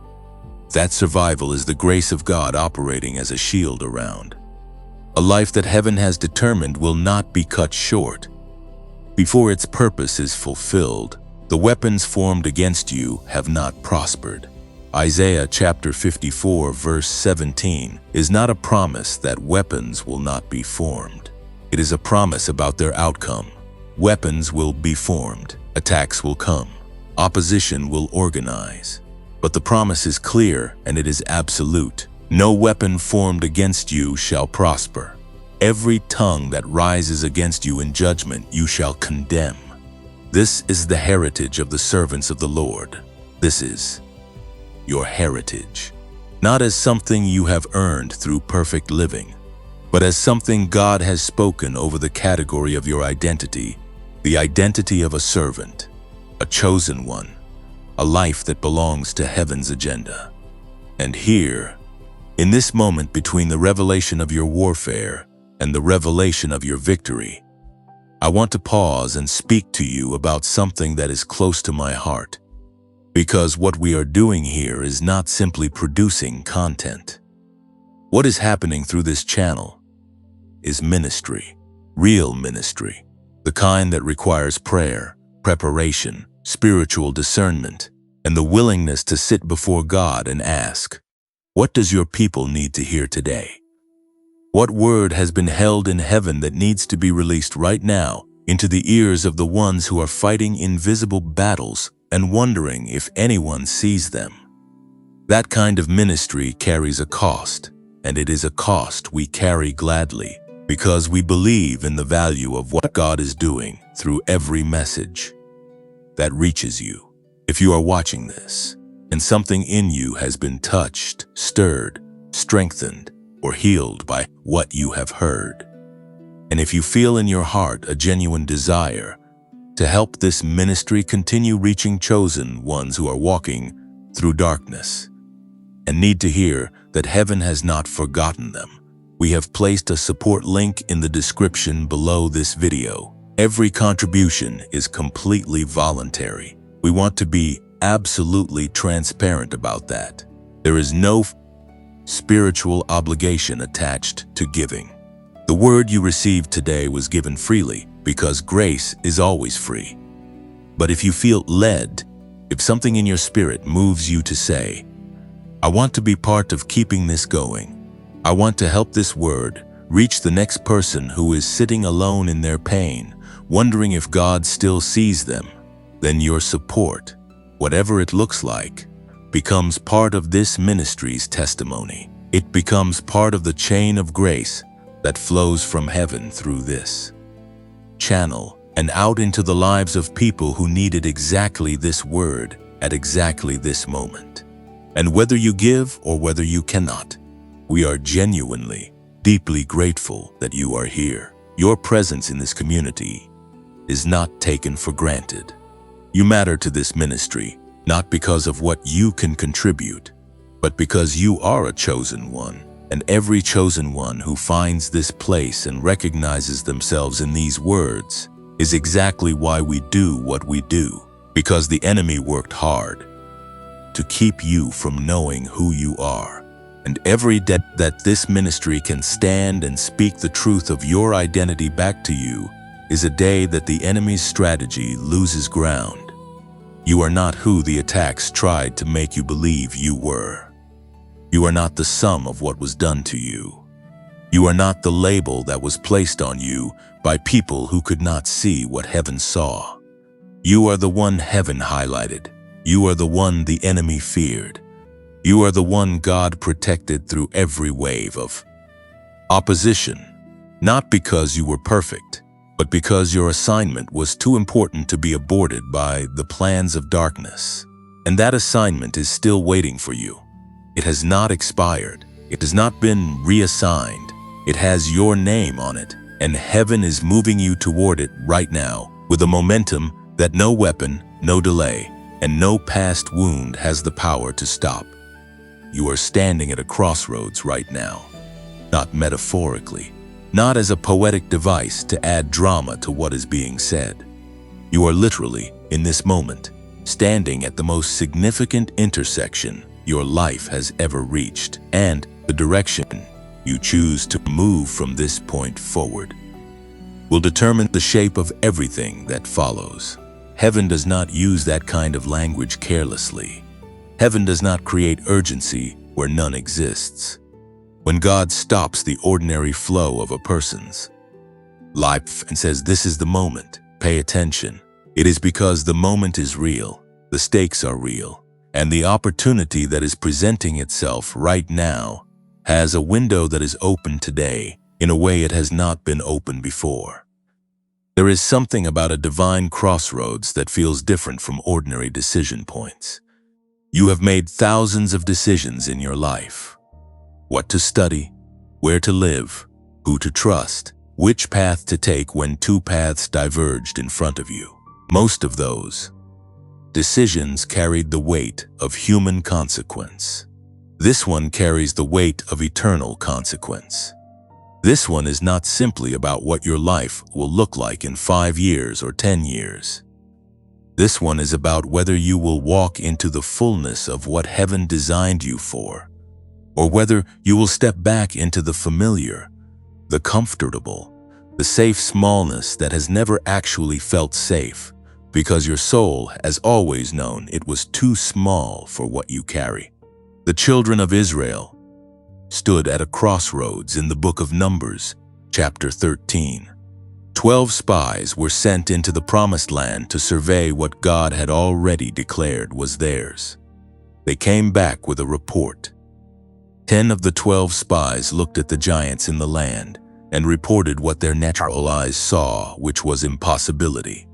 Speaker 1: That survival is the grace of God operating as a shield around. A life that heaven has determined will not be cut short. Before its purpose is fulfilled, the weapons formed against you have not prospered. Isaiah chapter 54 verse 17 is not a promise that weapons will not be formed. It is a promise about their outcome. Weapons will be formed, attacks will come, opposition will organize. But the promise is clear and it is absolute. No weapon formed against you shall prosper. Every tongue that rises against you in judgment you shall condemn. This is the heritage of the servants of the Lord. This is your heritage, not as something you have earned through perfect living, but as something God has spoken over the category of your identity, the identity of a servant, a chosen one, a life that belongs to heaven's agenda. And here, in this moment between the revelation of your warfare and the revelation of your victory, I want to pause and speak to you about something that is close to my heart. Because what we are doing here is not simply producing content. What is happening through this channel is ministry, real ministry, the kind that requires prayer, preparation, spiritual discernment, and the willingness to sit before God and ask, what does your people need to hear today? What word has been held in heaven that needs to be released right now into the ears of the ones who are fighting invisible battles and wondering if anyone sees them? That kind of ministry carries a cost, and it is a cost we carry gladly because we believe in the value of what God is doing through every message that reaches you. If you are watching this and something in you has been touched, stirred, strengthened, or healed by what you have heard, and if you feel in your heart a genuine desire to help this ministry continue reaching chosen ones who are walking through darkness and need to hear that heaven has not forgotten them, we have placed a support link in the description below this video. Every contribution is completely voluntary. We want to be absolutely transparent about that. There is no spiritual obligation attached to giving. The word you received today was given freely because grace is always free. But if you feel led, if something in your spirit moves you to say, I want to be part of keeping this going, I want to help this word reach the next person who is sitting alone in their pain, wondering if God still sees them, then your support, whatever it looks like, becomes part of this ministry's testimony. It becomes part of the chain of grace that flows from heaven through this channel and out into the lives of people who needed exactly this word at exactly this moment. And whether you give or whether you cannot, we are genuinely, deeply grateful that you are here. Your presence in this community is not taken for granted. You matter to this ministry, not because of what you can contribute, but because you are a chosen one. And every chosen one who finds this place and recognizes themselves in these words is exactly why we do what we do, because the enemy worked hard to keep you from knowing who you are. And every day that this ministry can stand and speak the truth of your identity back to you is a day that the enemy's strategy loses ground. You are not who the attacks tried to make you believe you were. You are not the sum of what was done to you. You are not the label that was placed on you by people who could not see what heaven saw. You are the one heaven highlighted. You are the one the enemy feared. You are the one God protected through every wave of opposition, not because you were perfect, but because your assignment was too important to be aborted by the plans of darkness. And that assignment is still waiting for you. It has not expired. It has not been reassigned. It has your name on it, and heaven is moving you toward it right now with a momentum that no weapon, no delay, and no past wound has the power to stop. You are standing at a crossroads right now, not metaphorically, not as a poetic device to add drama to what is being said. You are literally, in this moment, standing at the most significant intersection your life has ever reached, and the direction you choose to move from this point forward will determine the shape of everything that follows. Heaven does not use that kind of language carelessly. Heaven does not create urgency where none exists. When God stops the ordinary flow of a person's life and says, "This is the moment, pay attention," it is because the moment is real, the stakes are real, and the opportunity that is presenting itself right now has a window that is open today in a way it has not been open before. There is something about a divine crossroads that feels different from ordinary decision points. You have made thousands of decisions in your life. What to study, where to live, who to trust, which path to take when two paths diverged in front of you. Most of those decisions carried the weight of human consequence. This one carries the weight of eternal consequence. This one is not simply about what your life will look like in 5 years or 10 years. This one is about whether you will walk into the fullness of what heaven designed you for, or whether you will step back into the familiar, the comfortable, the safe smallness that has never actually felt safe, because your soul has always known it was too small for what you carry. The children of Israel stood at a crossroads in the book of Numbers, chapter 13. 12 spies were sent into the promised land to survey what God had already declared was theirs. They came back with a report. 10 of the 12 spies looked at the giants in the land and reported what their natural eyes saw, which was impossibility.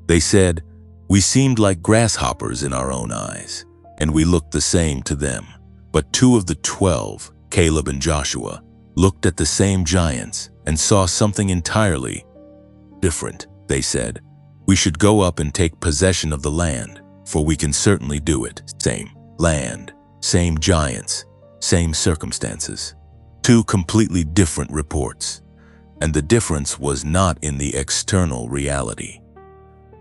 Speaker 1: They said, "We seemed like grasshoppers in our own eyes, and we looked the same to them." But 2 of the 12, Caleb and Joshua, looked at the same giants and saw something entirely different. They said, "We should go up and take possession of the land, for we can certainly do it." Same land, same giants, same circumstances. 2 completely different reports. And the difference was not in the external reality.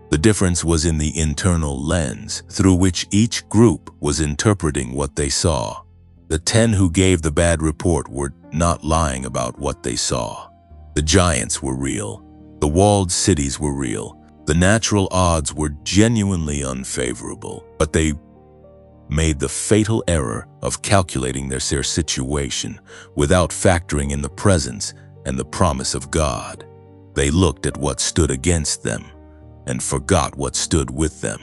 Speaker 1: The difference was in the internal lens through which each group was interpreting what they saw. The 10 who gave the bad report were not lying about what they saw. The giants were real. The walled cities were real. The natural odds were genuinely unfavorable, but they made the fatal error of calculating their situation without factoring in the presence and the promise of God. They looked at what stood against them and forgot what stood with them.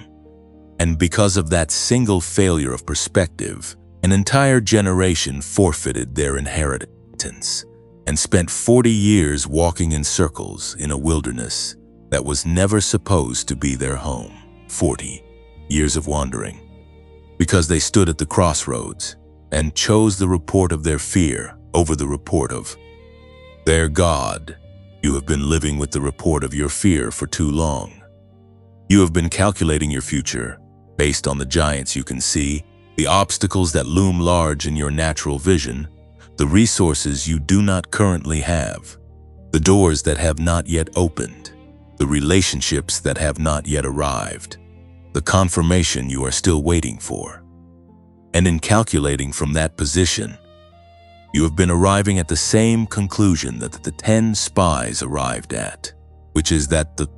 Speaker 1: And because of that single failure of perspective, an entire generation forfeited their inheritance and spent 40 years walking in circles in a wilderness that was never supposed to be their home. 40 years of wandering, because they stood at the crossroads and chose the report of their fear over the report of their God. You have been living with the report of your fear for too long. You have been calculating your future based on the giants you can see, the obstacles that loom large in your natural vision, the resources you do not currently have, the doors that have not yet opened, the relationships that have not yet arrived, the confirmation you are still waiting for. And in calculating from that position, You have been arriving at the same conclusion that the 10 spies arrived at, which is that the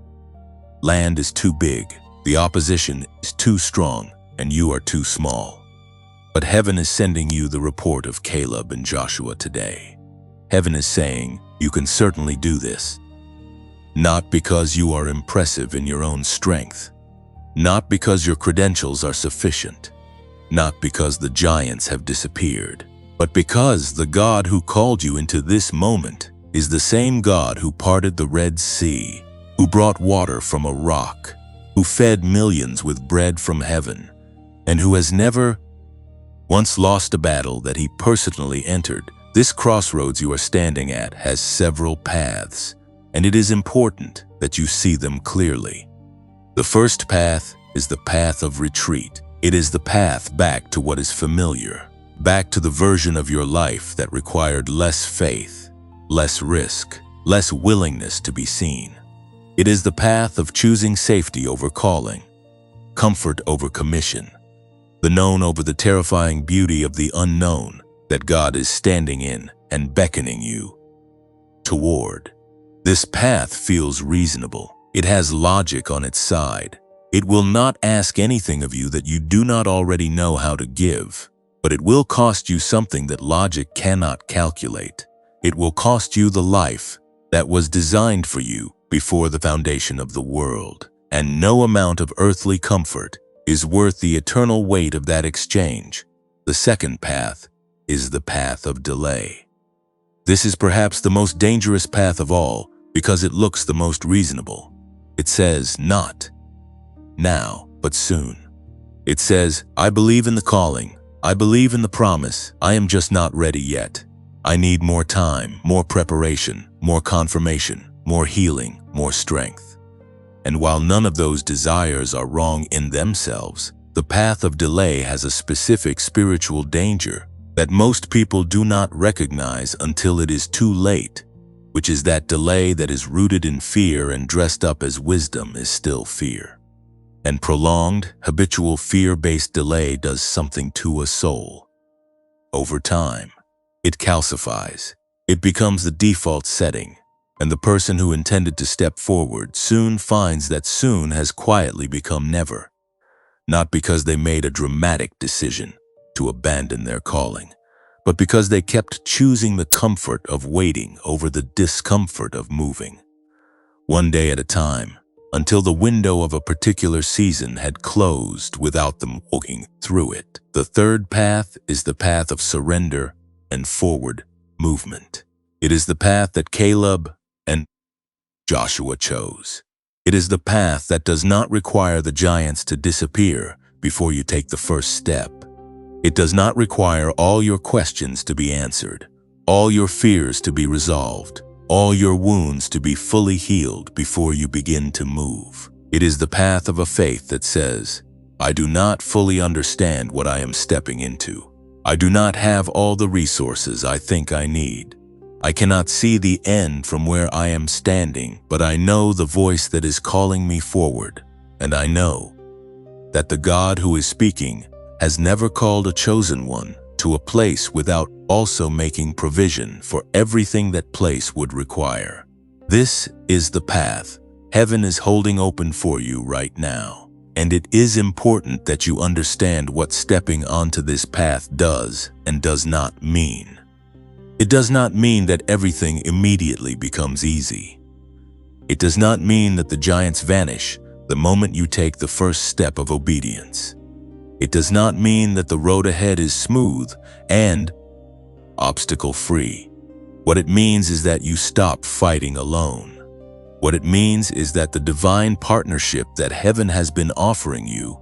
Speaker 1: land is too big, the opposition is too strong, and you are too small. But heaven is sending you the report of Caleb and Joshua today. Heaven is saying, you can certainly do this. Not because you are impressive in your own strength, not because your credentials are sufficient, not because the giants have disappeared, but because the God who called you into this moment is the same God who parted the Red Sea, who brought water from a rock, who fed millions with bread from heaven, and who has never once lost a battle that he personally entered. This crossroads you are standing at has several paths, and it is important that you see them clearly. The first path is the path of retreat. It is the path back to what is familiar, back to the version of your life that required less faith, less risk, less willingness to be seen. It is the path of choosing safety over calling, comfort over commission, the known over the terrifying beauty of the unknown that God is standing in and beckoning you toward. This path feels reasonable. It has logic on its side. It will not ask anything of you that you do not already know how to give, but it will cost you something that logic cannot calculate. It will cost you the life that was designed for you before the foundation of the world, and no amount of earthly comfort is worth the eternal weight of that exchange. The second path is the path of delay. This is perhaps the most dangerous path of all because it looks the most reasonable. It says, not now, but soon. It says, I believe in the calling. I believe in the promise. I am just not ready yet. I need more time, more preparation, more confirmation, more healing, more strength. And while none of those desires are wrong in themselves, the path of delay has a specific spiritual danger that most people do not recognize until it is too late, which is that delay that is rooted in fear and dressed up as wisdom is still fear. And prolonged, habitual fear-based delay does something to a soul. Over time, it calcifies. It becomes the default setting, and the person who intended to step forward soon finds that soon has quietly become never. Not because they made a dramatic decision to abandon their calling, but because they kept choosing the comfort of waiting over the discomfort of moving. One day at a time, until the window of a particular season had closed without them walking through it. The third path is the path of surrender and forward movement. It is the path that Caleb and Joshua chose. It is the path that does not require the giants to disappear before you take the first step. It does not require all your questions to be answered, all your fears to be resolved, all your wounds to be fully healed before you begin to move. It is the path of a faith that says, I do not fully understand what I am stepping into. I do not have all the resources I think I need. I cannot see the end from where I am standing, but I know the voice that is calling me forward, and I know that the God who is speaking has never called a chosen one to a place without also making provision for everything that place would require. This is the path heaven is holding open for you right now, and it is important that you understand what stepping onto this path does and does not mean. It does not mean that everything immediately becomes easy. It does not mean that the giants vanish the moment you take the first step of obedience. It does not mean that the road ahead is smooth and obstacle-free. What it means is that you stop fighting alone. What it means is that the divine partnership that heaven has been offering you,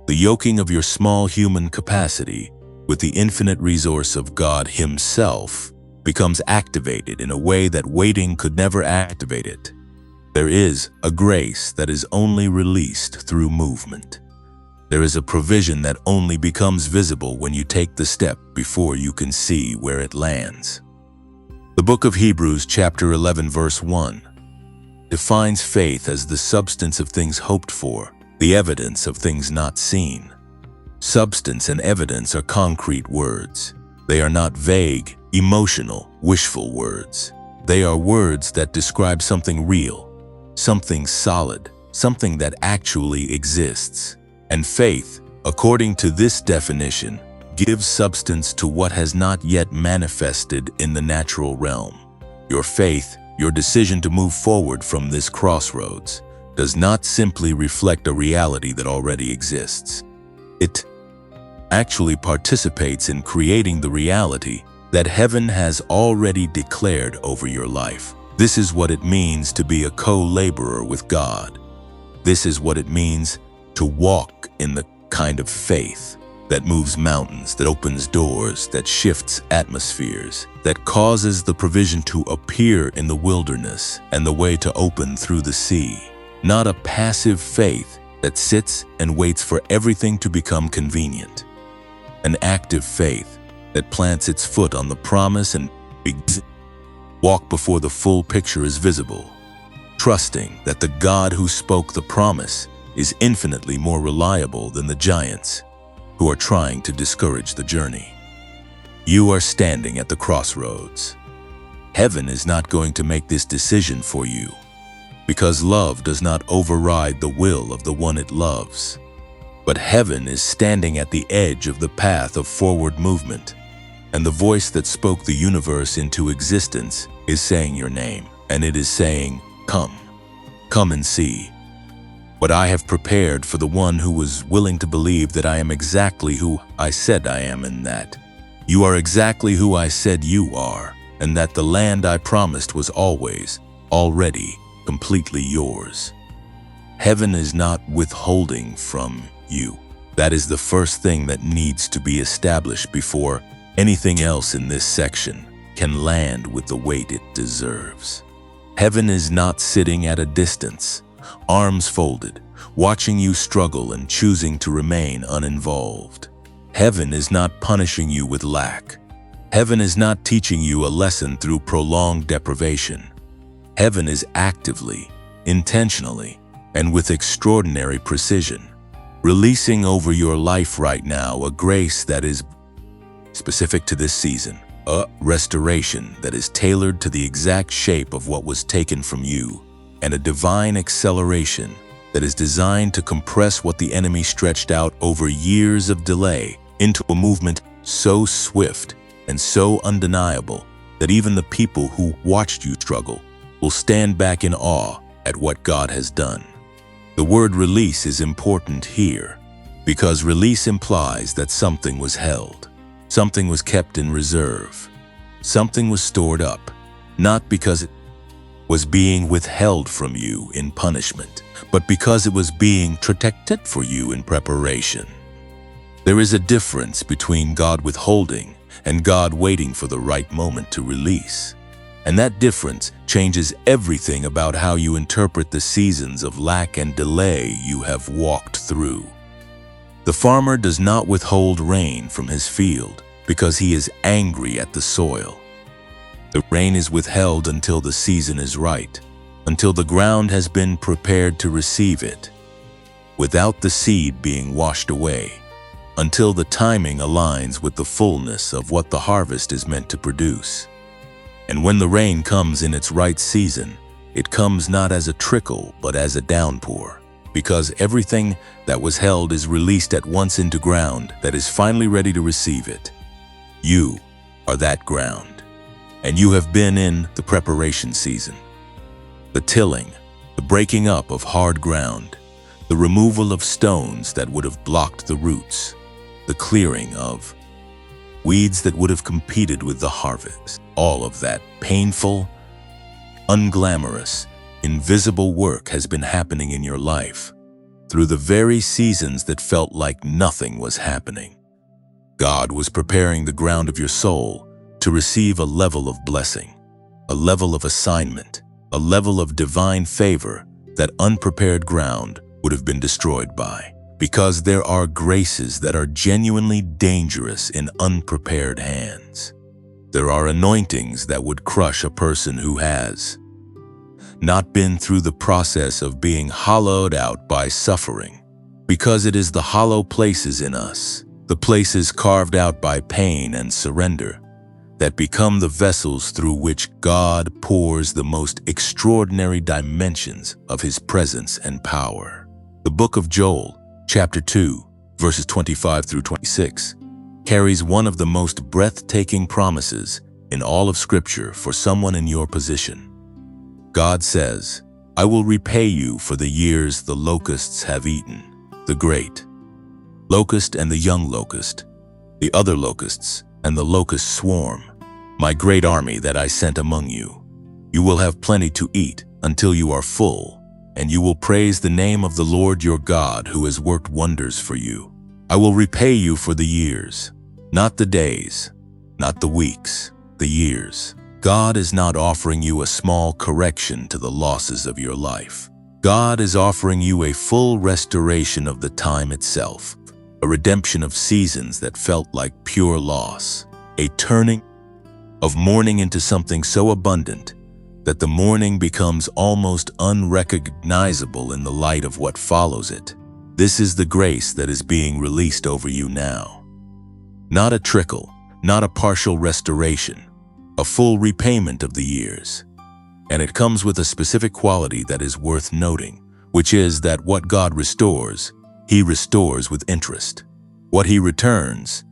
Speaker 1: the yoking of your small human capacity with the infinite resource of God Himself, becomes activated in a way that waiting could never activate it. There is a grace that is only released through movement. There is a provision that only becomes visible when you take the step before you can see where it lands. The book of Hebrews chapter 11 verse 1 defines faith as the substance of things hoped for, the evidence of things not seen. Substance and evidence are concrete words. They are not vague, emotional, wishful words. They are words that describe something real, something solid, something that actually exists. And faith, according to this definition, gives substance to what has not yet manifested in the natural realm. Your faith, your decision to move forward from this crossroads, does not simply reflect a reality that already exists. It actually participates in creating the reality that heaven has already declared over your life. This is what it means to be a co-laborer with God. This is what it means to walk in the kind of faith that moves mountains, that opens doors, that shifts atmospheres, that causes the provision to appear in the wilderness and the way to open through the sea. Not a passive faith that sits and waits for everything to become convenient. An active faith that plants its foot on the promise and walk before the full picture is visible, trusting that the God who spoke the promise is infinitely more reliable than the giants who are trying to discourage the journey. You are standing at the crossroads. Heaven is not going to make this decision for you, because love does not override the will of the one it loves. But heaven is standing at the edge of the path of forward movement, and the voice that spoke the universe into existence is saying your name, and it is saying, "Come, come and see what I have prepared for the one who was willing to believe that I am exactly who I said I am, and that you are exactly who I said you are, and that the land I promised was always, already, completely yours." Heaven is not withholding from you. That is the first thing that needs to be established before anything else in this section can land with the weight it deserves. Heaven is not sitting at a distance, arms folded, watching you struggle and choosing to remain uninvolved. Heaven is not punishing you with lack. Heaven is not teaching you a lesson through prolonged deprivation. Heaven is actively, intentionally, and with extraordinary precision, releasing over your life right now a grace that is specific to this season, a restoration that is tailored to the exact shape of what was taken from you, and a divine acceleration that is designed to compress what the enemy stretched out over years of delay into a movement so swift and so undeniable that even the people who watched you struggle will stand back in awe at what God has done. The word release is important here because release implies that something was held, something was kept in reserve, something was stored up, not because it was being withheld from you in punishment, but because it was being protected for you in preparation. There is a difference between God withholding and God waiting for the right moment to release. And that difference changes everything about how you interpret the seasons of lack and delay you have walked through. The farmer does not withhold rain from his field because he is angry at the soil. The rain is withheld until the season is right, until the ground has been prepared to receive it, without the seed being washed away, until the timing aligns with the fullness of what the harvest is meant to produce. And when the rain comes in its right season, it comes not as a trickle, but as a downpour, because everything that was held is released at once into ground that is finally ready to receive it. You are that ground, and you have been in the preparation season. The tilling, the breaking up of hard ground, the removal of stones that would have blocked the roots, the clearing of weeds that would have competed with the harvest. All of that painful, unglamorous, invisible work has been happening in your life through the very seasons that felt like nothing was happening. God was preparing the ground of your soul to receive a level of blessing, a level of assignment, a level of divine favor that unprepared ground would have been destroyed by. Because there are graces that are genuinely dangerous in unprepared hands. There are anointings that would crush a person who has not been through the process of being hollowed out by suffering, because it is the hollow places in us, the places carved out by pain and surrender, that become the vessels through which God pours the most extraordinary dimensions of His presence and power. The book of Joel, chapter 2, verses 25 through 26, carries one of the most breathtaking promises in all of Scripture for someone in your position. God says, "I will repay you for the years the locusts have eaten, the great locust and the young locust, the other locusts and the locust swarm, my great army that I sent among you. You will have plenty to eat until you are full, and you will praise the name of the Lord your God who has worked wonders for you. I will repay you for the years, not the days, not the weeks, the years." God is not offering you a small correction to the losses of your life. God is offering you a full restoration of the time itself, a redemption of seasons that felt like pure loss, a turning of mourning into something so abundant that the mourning becomes almost unrecognizable in the light of what follows it. This is the grace that is being released over you now. Not a trickle, not a partial restoration, a full repayment of the years. And it comes with a specific quality that is worth noting, which is that what God restores, He restores with interest. What He returns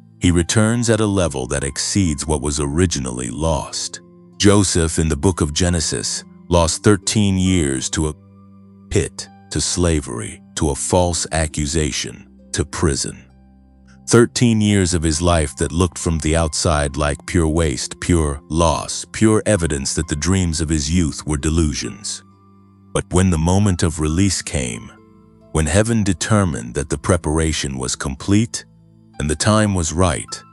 Speaker 1: at a level that exceeds what was originally lost. Joseph in the book of Genesis lost 13 years to a pit, to slavery, to a false accusation, to prison. 13 years of his life that looked from the outside like pure waste, pure loss, pure evidence that the dreams of his youth were delusions. But when the moment of release came, when heaven determined that the preparation was complete and the time was right,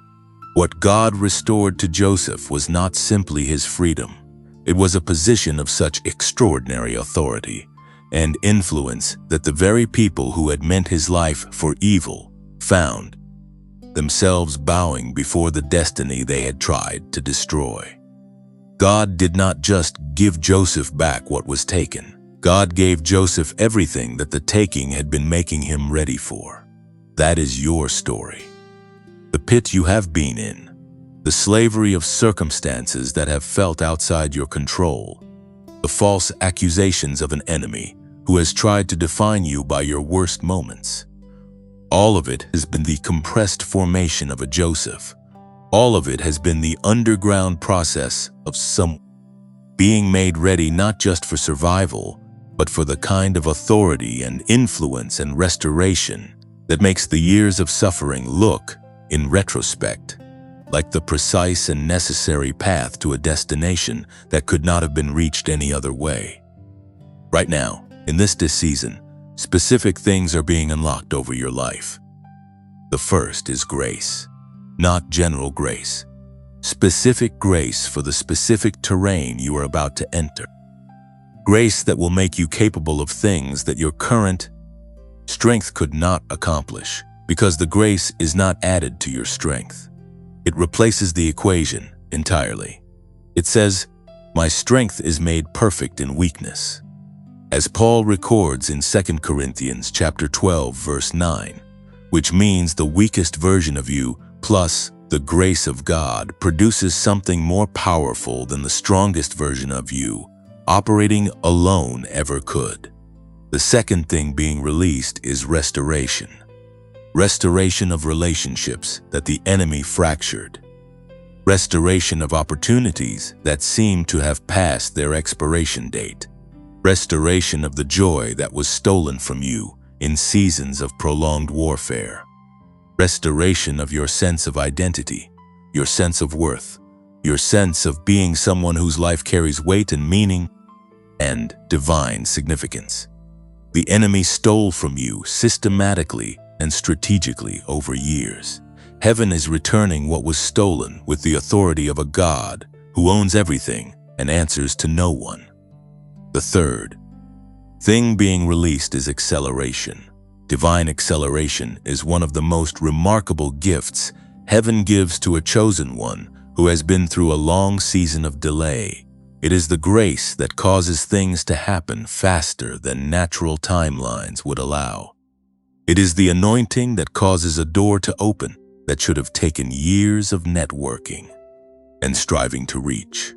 Speaker 1: what God restored to Joseph was not simply his freedom. It was a position of such extraordinary authority and influence that the very people who had meant his life for evil found themselves bowing before the destiny they had tried to destroy. God did not just give Joseph back what was taken. God gave Joseph everything that the taking had been making him ready for. That is your story. The pit you have been in, the slavery of circumstances that have felt outside your control, the false accusations of an enemy who has tried to define you by your worst moments. All of it has been the compressed formation of a Joseph. All of it has been the underground process of some being made ready not just for survival, but for the kind of authority and influence and restoration that makes the years of suffering look, in retrospect, like the precise and necessary path to a destination that could not have been reached any other way. Right now, in this season, specific things are being unlocked over your life. The first is grace, not general grace. Specific grace for the specific terrain you are about to enter. Grace that will make you capable of things that your current strength could not accomplish, because the grace is not added to your strength. It replaces the equation entirely. It says, "My strength is made perfect in weakness." As Paul records in 2 Corinthians chapter 12, verse 9, which means the weakest version of you plus the grace of God produces something more powerful than the strongest version of you, operating alone, ever could. The second thing being released is restoration. Restoration of relationships that the enemy fractured. Restoration of opportunities that seem to have passed their expiration date. Restoration of the joy that was stolen from you in seasons of prolonged warfare. Restoration of your sense of identity, your sense of worth, your sense of being someone whose life carries weight and meaning and divine significance. The enemy stole from you systematically and strategically over years. Heaven is returning what was stolen with the authority of a God who owns everything and answers to no one. The third thing being released is acceleration. Divine acceleration is one of the most remarkable gifts heaven gives to a chosen one who has been through a long season of delay. It is the grace that causes things to happen faster than natural timelines would allow. It is the anointing that causes a door to open that should have taken years of networking. and striving to reach.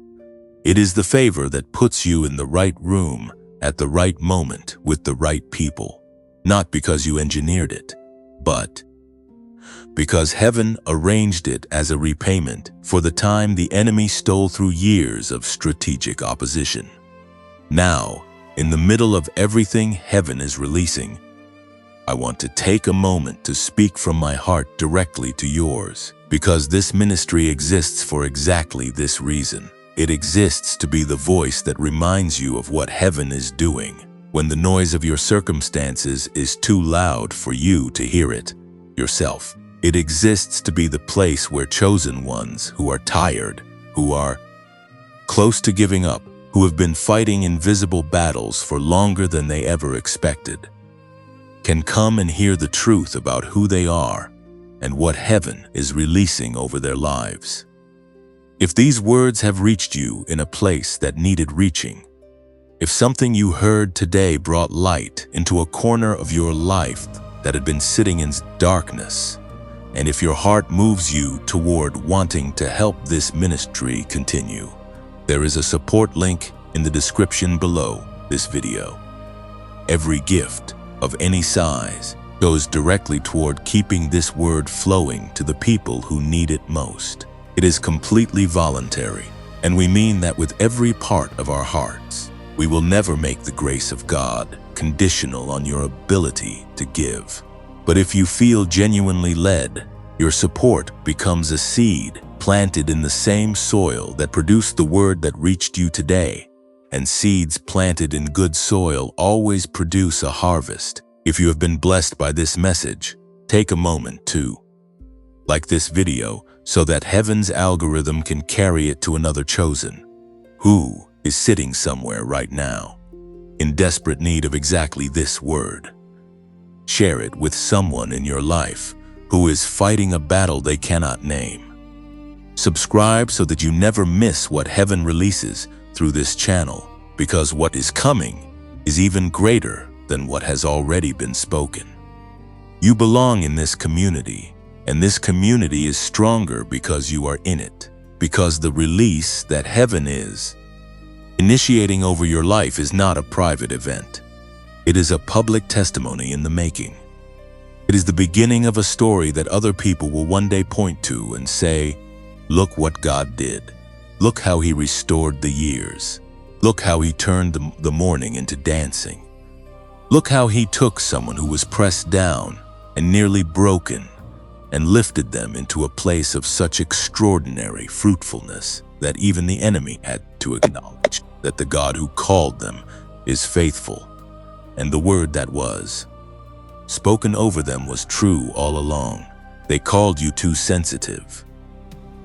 Speaker 1: It is the favor that puts you in the right room at the right moment with the right people, not because you engineered it, but because heaven arranged it as a repayment for the time the enemy stole through years of strategic opposition. Now, in the middle of everything heaven is releasing, I want to take a moment to speak from my heart directly to yours, because this ministry exists for exactly this reason. It exists to be the voice that reminds you of what heaven is doing when the noise of your circumstances is too loud for you to hear it yourself. It exists to be the place where chosen ones who are tired, who are close to giving up, who have been fighting invisible battles for longer than they ever expected, can come and hear the truth about who they are and what heaven is releasing over their lives. If these words have reached you in a place that needed reaching, if something you heard today brought light into a corner of your life that had been sitting in darkness, and if your heart moves you toward wanting to help this ministry continue, there is a support link in the description below this video. Every gift of any size goes directly toward keeping this word flowing to the people who need it most. It is completely voluntary, and we mean that with every part of our hearts. We will never make the grace of God conditional on your ability to give. But if you feel genuinely led, your support becomes a seed planted in the same soil that produced the word that reached you today. And seeds planted in good soil always produce a harvest. If you have been blessed by this message, take a moment to like this video so that heaven's algorithm can carry it to another chosen who is sitting somewhere right now in desperate need of exactly this word. Share it with someone in your life who is fighting a battle they cannot name. Subscribe so that you never miss what heaven releases through this channel, because what is coming is even greater than what has already been spoken. You belong in this community, and this community is stronger because you are in it, because the release that heaven is initiating over your life is not a private event. It is a public testimony in the making. It is the beginning of a story that other people will one day point to and say, "Look what God did. Look how He restored the years. Look how He turned the mourning into dancing. Look how He took someone who was pressed down and nearly broken and lifted them into a place of such extraordinary fruitfulness that even the enemy had to acknowledge that the God who called them is faithful, and the word that was spoken over them was true all along. They called you too sensitive.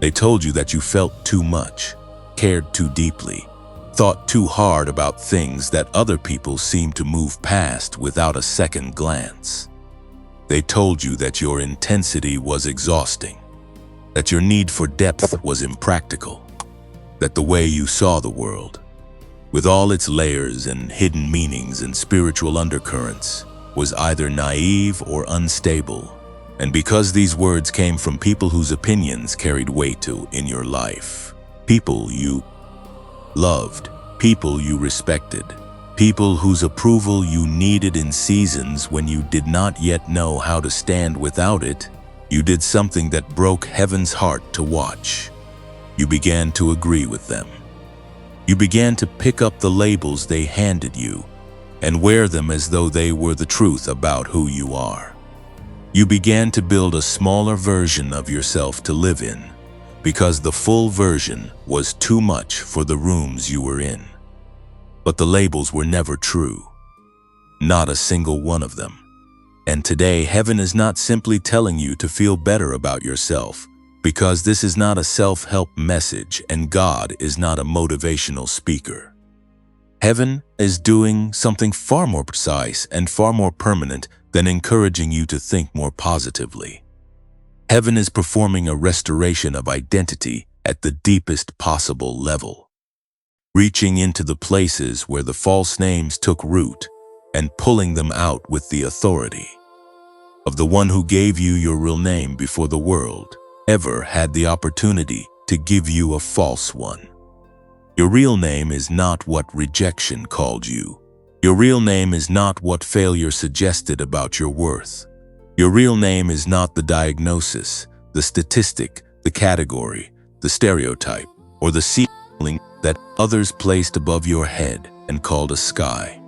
Speaker 1: They told you that you felt too much, cared too deeply, thought too hard about things that other people seemed to move past without a second glance. They told you that your intensity was exhausting, that your need for depth was impractical, that the way you saw the world, with all its layers and hidden meanings and spiritual undercurrents, was either naive or unstable. And because these words came from people whose opinions carried weight in your life, people you loved, people you respected, people whose approval you needed in seasons when you did not yet know how to stand without it, you did something that broke heaven's heart to watch. You began to agree with them. You began to pick up the labels they handed you and wear them as though they were the truth about who you are. You began to build a smaller version of yourself to live in, because the full version was too much for the rooms you were in. But the labels were never true, not a single one of them. And today, heaven is not simply telling you to feel better about yourself, because this is not a self-help message and God is not a motivational speaker. Heaven is doing something far more precise and far more permanent than encouraging you to think more positively. Heaven is performing a restoration of identity at the deepest possible level, reaching into the places where the false names took root and pulling them out with the authority of the one who gave you your real name before the world ever had the opportunity to give you a false one. Your real name is not what rejection called you. Your real name is not what failure suggested about your worth. Your real name is not the diagnosis, the statistic, the category, the stereotype, or the ceiling that others placed above your head and called a sky.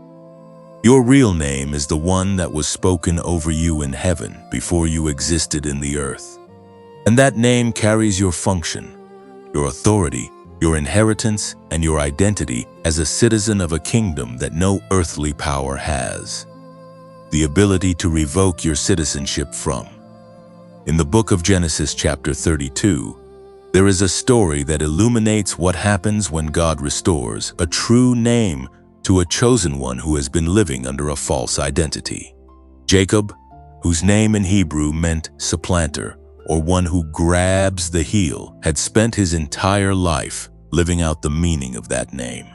Speaker 1: Your real name is the one that was spoken over you in heaven before you existed in the earth. And that name carries your function, your authority, your inheritance, and your identity as a citizen of a kingdom that no earthly power has. The ability to revoke your citizenship from. In the book of Genesis chapter 32, there is a story that illuminates what happens when God restores a true name to a chosen one who has been living under a false identity. Jacob, whose name in Hebrew meant supplanter, or one who grabs the heel, had spent his entire life living out the meaning of that name.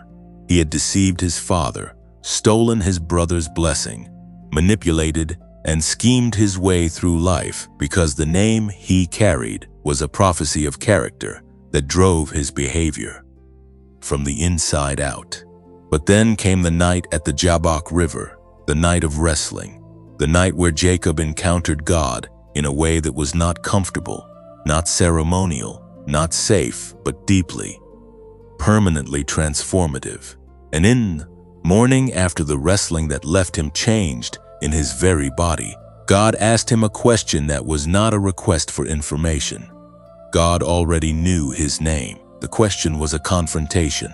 Speaker 1: He had deceived his father, stolen his brother's blessing, manipulated and schemed his way through life because the name he carried was a prophecy of character that drove his behavior from the inside out. But then came the night at the Jabbok River, the night of wrestling, the night where Jacob encountered God in a way that was not comfortable, not ceremonial, not safe, but deeply, permanently transformative. And in morning after the wrestling that left him changed in his very body, God asked him a question that was not a request for information. God already knew his name. The question was a confrontation.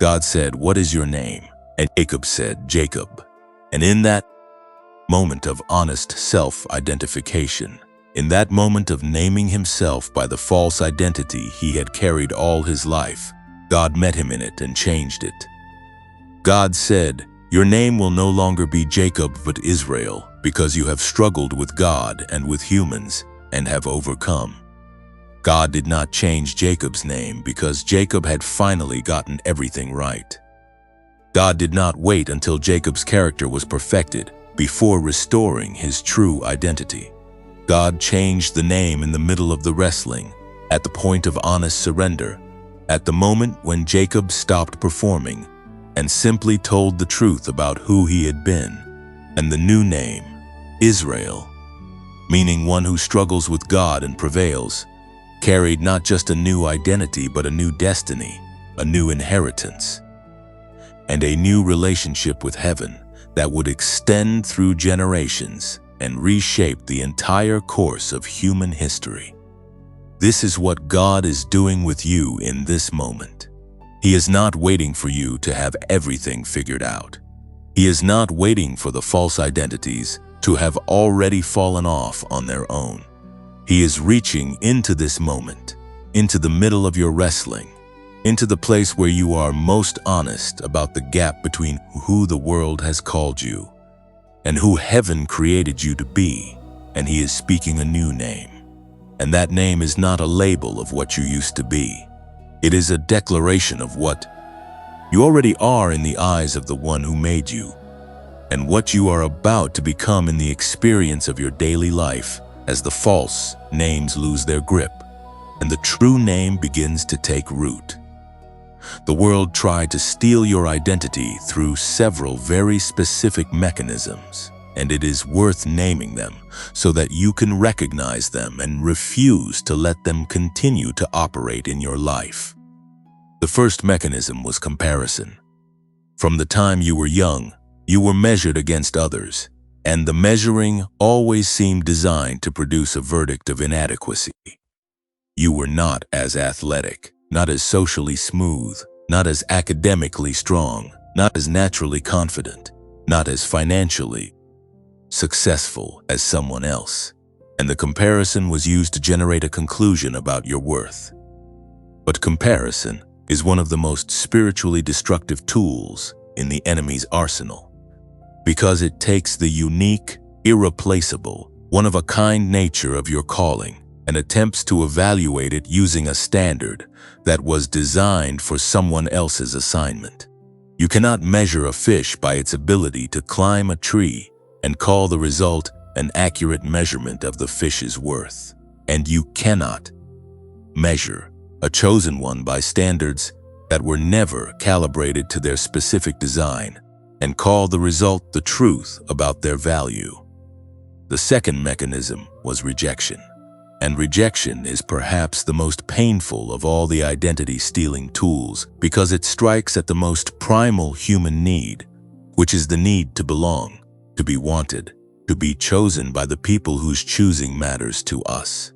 Speaker 1: God said, "What is your name?" And Jacob said, "Jacob." And in that moment of honest self-identification, in that moment of naming himself by the false identity he had carried all his life, God met him in it and changed it. God said, "Your name will no longer be Jacob but Israel, because you have struggled with God and with humans and have overcome." God did not change Jacob's name because Jacob had finally gotten everything right. God did not wait until Jacob's character was perfected before restoring his true identity. God changed the name in the middle of the wrestling, at the point of honest surrender, at the moment when Jacob stopped performing and simply told the truth about who he had been. And the new name, Israel, meaning one who struggles with God and prevails, carried not just a new identity but a new destiny, a new inheritance, and a new relationship with heaven that would extend through generations and reshape the entire course of human history. This is what God is doing with you in this moment. He is not waiting for you to have everything figured out. He is not waiting for the false identities to have already fallen off on their own. He is reaching into this moment, into the middle of your wrestling, into the place where you are most honest about the gap between who the world has called you and who heaven created you to be, and he is speaking a new name. And that name is not a label of what you used to be. It is a declaration of what you already are in the eyes of the one who made you, and what you are about to become in the experience of your daily life as the false names lose their grip and the true name begins to take root. The world tried to steal your identity through several very specific mechanisms, and it is worth naming them so that you can recognize them and refuse to let them continue to operate in your life. The first mechanism was comparison. From the time you were young, you were measured against others, and the measuring always seemed designed to produce a verdict of inadequacy. You were not as athletic, not as socially smooth, not as academically strong, not as naturally confident, not as financially successful as someone else, and the comparison was used to generate a conclusion about your worth. But comparison is one of the most spiritually destructive tools in the enemy's arsenal, because it takes the unique, irreplaceable, one-of-a-kind nature of your calling and attempts to evaluate it using a standard that was designed for someone else's assignment. You cannot measure a fish by its ability to climb a tree and call the result an accurate measurement of the fish's worth. And you cannot measure a chosen one by standards that were never calibrated to their specific design, and call the result the truth about their value. The second mechanism was rejection. And rejection is perhaps the most painful of all the identity-stealing tools because it strikes at the most primal human need, which is the need to belong, to be wanted, to be chosen by the people whose choosing matters to us.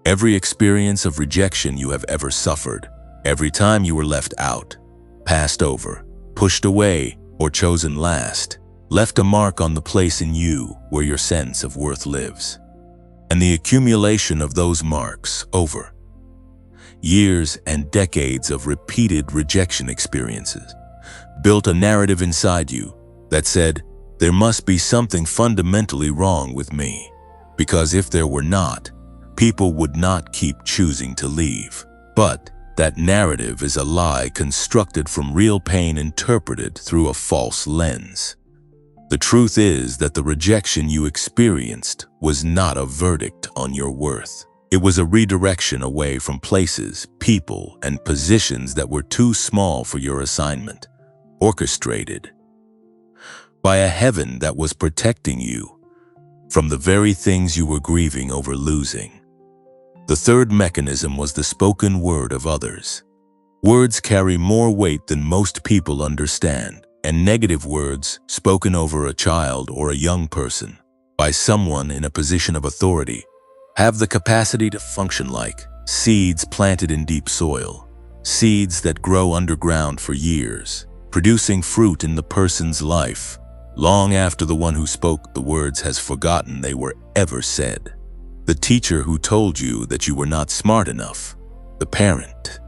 Speaker 1: Every experience of rejection you have ever suffered, every time you were left out, passed over, pushed away, or chosen last, left a mark on the place in you where your sense of worth lives. And the accumulation of those marks over years and decades of repeated rejection experiences built a narrative inside you that said, there must be something fundamentally wrong with me, because if there were not, people would not keep choosing to leave. But that narrative is a lie constructed from real pain interpreted through a false lens. The truth is that the rejection you experienced was not a verdict on your worth. It was a redirection away from places, people, and positions that were too small for your assignment, orchestrated by a heaven that was protecting you from the very things you were grieving over losing. The third mechanism was the spoken word of others. Words carry more weight than most people understand. And negative words spoken over a child or a young person by someone in a position of authority have the capacity to function like seeds planted in deep soil, seeds that grow underground for years, producing fruit in the person's life long after the one who spoke the words has forgotten they were ever said. The teacher who told you that you were not smart enough, the parent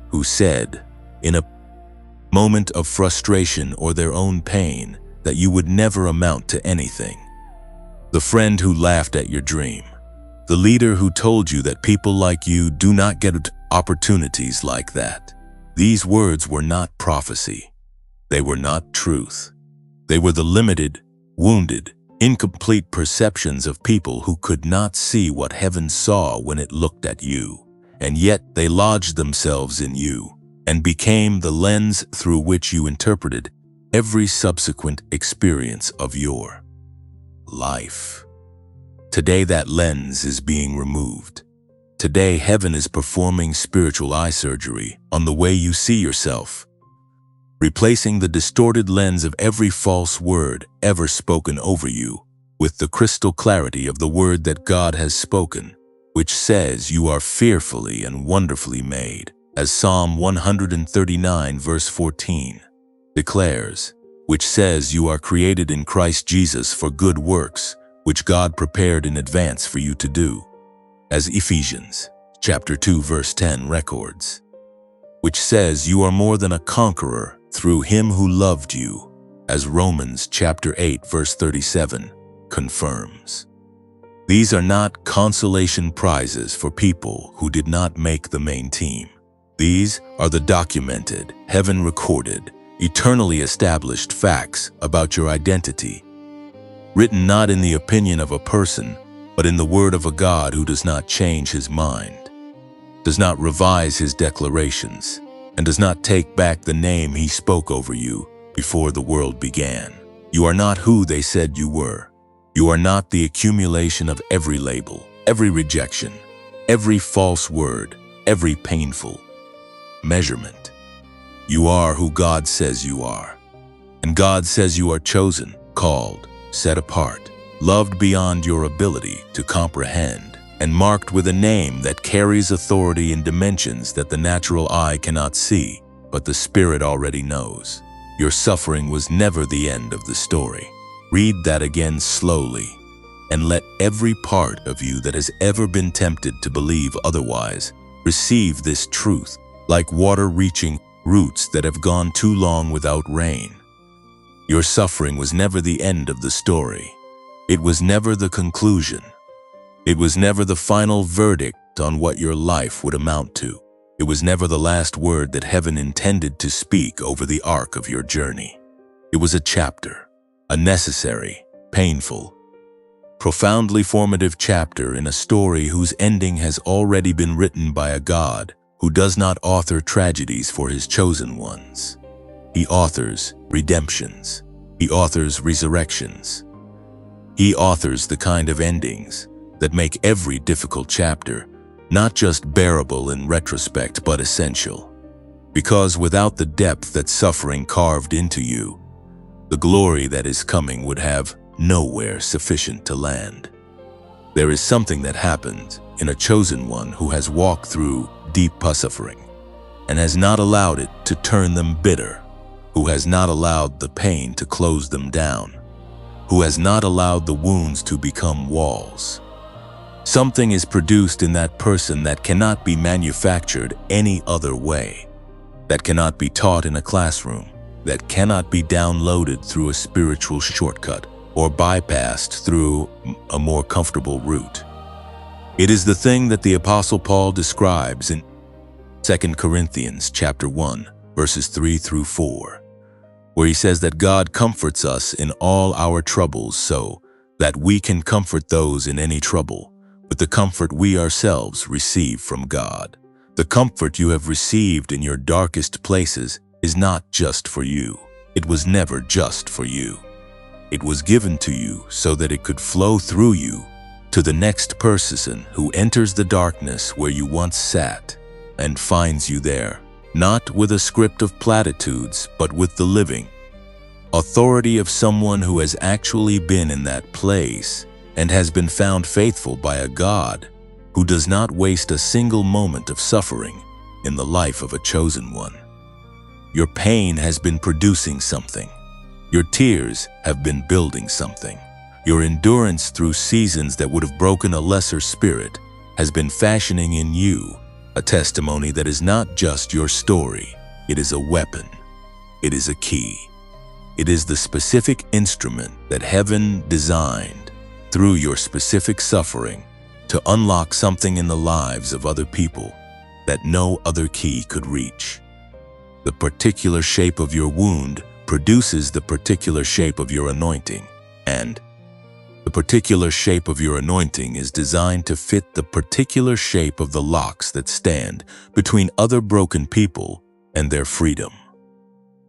Speaker 1: who said in a moment of frustration or their own pain that you would never amount to anything. The friend who laughed at your dream. The leader who told you that people like you do not get opportunities like that. These words were not prophecy. They were not truth. They were the limited, wounded, incomplete perceptions of people who could not see what heaven saw when it looked at you, and yet they lodged themselves in you and became the lens through which you interpreted every subsequent experience of your life. Today that lens is being removed. Today heaven is performing spiritual eye surgery on the way you see yourself, replacing the distorted lens of every false word ever spoken over you with the crystal clarity of the word that God has spoken, which says you are fearfully and wonderfully made. As Psalm 139 verse 14 declares, which says you are created in Christ Jesus for good works, which God prepared in advance for you to do. As Ephesians chapter 2 verse 10 records, which says you are more than a conqueror through him who loved you, as Romans chapter 8 verse 37 confirms. These are not consolation prizes for people who did not make the main team. These are the documented, heaven-recorded, eternally established facts about your identity, written not in the opinion of a person, but in the word of a God who does not change his mind, does not revise his declarations, and does not take back the name he spoke over you before the world began. You are not who they said you were. You are not the accumulation of every label, every rejection, every false word, every painful measurement. You are who God says you are. And God says you are chosen, called, set apart, loved beyond your ability to comprehend, and marked with a name that carries authority in dimensions that the natural eye cannot see, but the spirit already knows. Your suffering was never the end of the story. Read that again slowly, and let every part of you that has ever been tempted to believe otherwise receive this truth like water reaching roots that have gone too long without rain. Your suffering was never the end of the story. It was never the conclusion. It was never the final verdict on what your life would amount to. It was never the last word that heaven intended to speak over the arc of your journey. It was a chapter, a necessary, painful, profoundly formative chapter in a story whose ending has already been written by a God who does not author tragedies for his chosen ones. He authors redemptions. He authors resurrections. He authors the kind of endings that make every difficult chapter not just bearable in retrospect but essential. Because without the depth that suffering carved into you, the glory that is coming would have nowhere sufficient to land. There is something that happens in a chosen one who has walked through deep suffering and has not allowed it to turn them bitter, who has not allowed the pain to close them down, who has not allowed the wounds to become walls. Something is produced in that person that cannot be manufactured any other way, that cannot be taught in a classroom, that cannot be downloaded through a spiritual shortcut or bypassed through a more comfortable route. It is the thing that the Apostle Paul describes in 2 Corinthians chapter 1, verses 3 through 4, where he says that God comforts us in all our troubles so that we can comfort those in any trouble with the comfort we ourselves receive from God. The comfort you have received in your darkest places is not just for you. It was never just for you. It was given to you so that it could flow through you to the next person who enters the darkness where you once sat and finds you there, not with a script of platitudes, but with the living authority of someone who has actually been in that place and has been found faithful by a God who does not waste a single moment of suffering in the life of a chosen one. Your pain has been producing something. Your tears have been building something. Your endurance through seasons that would have broken a lesser spirit has been fashioning in you a testimony that is not just your story. It is a weapon. It is a key. It is the specific instrument that heaven designed through your specific suffering to unlock something in the lives of other people that no other key could reach. The particular shape of your wound produces the particular shape of your anointing, and the particular shape of your anointing is designed to fit the particular shape of the locks that stand between other broken people and their freedom.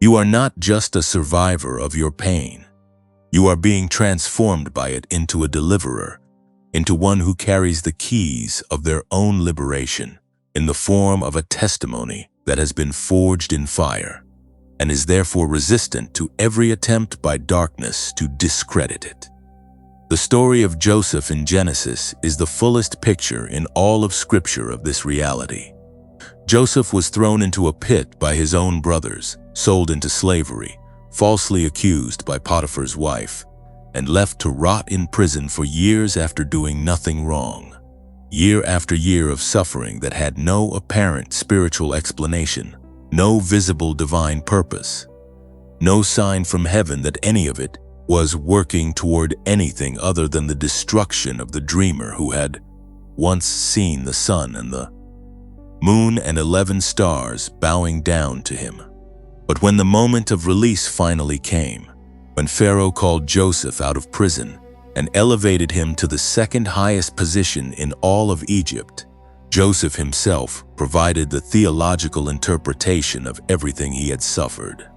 Speaker 1: You are not just a survivor of your pain. You are being transformed by it into a deliverer, into one who carries the keys of their own liberation in the form of a testimony that has been forged in fire, and is therefore resistant to every attempt by darkness to discredit it. The story of Joseph in Genesis is the fullest picture in all of Scripture of this reality. Joseph was thrown into a pit by his own brothers, sold into slavery, falsely accused by Potiphar's wife, and left to rot in prison for years after doing nothing wrong. Year after year of suffering that had no apparent spiritual explanation, no visible divine purpose, no sign from heaven that any of it was working toward anything other than the destruction of the dreamer who had once seen the sun and the moon and 11 stars bowing down to him. But when the moment of release finally came, when Pharaoh called Joseph out of prison and elevated him to the second highest position in all of Egypt, Joseph himself provided the theological interpretation of everything he had suffered.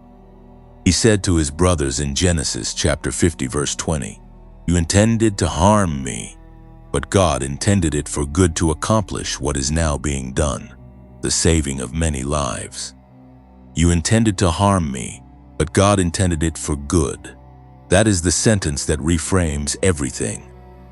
Speaker 1: He said to his brothers in Genesis chapter 50 verse 20, "You intended to harm me, but God intended it for good to accomplish what is now being done, the saving of many lives. You intended to harm me, but God intended it for good." That is the sentence that reframes everything.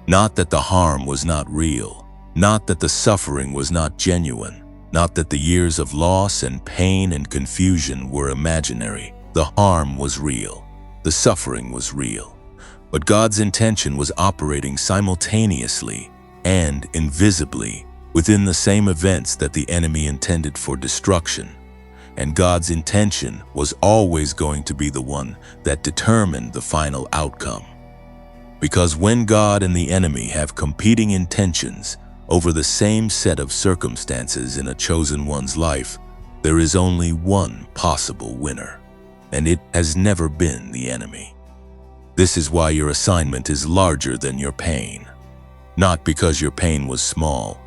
Speaker 1: Not that the harm was not real, not that the suffering was not genuine, not that the years of loss and pain and confusion were imaginary. The harm was real. The suffering was real. But God's intention was operating simultaneously and invisibly within the same events that the enemy intended for destruction. And God's intention was always going to be the one that determined the final outcome. Because when God and the enemy have competing intentions over the same set of circumstances in a chosen one's life, there is only one possible winner, and it has never been the enemy. This is why your assignment is larger than your pain. Not because your pain was small,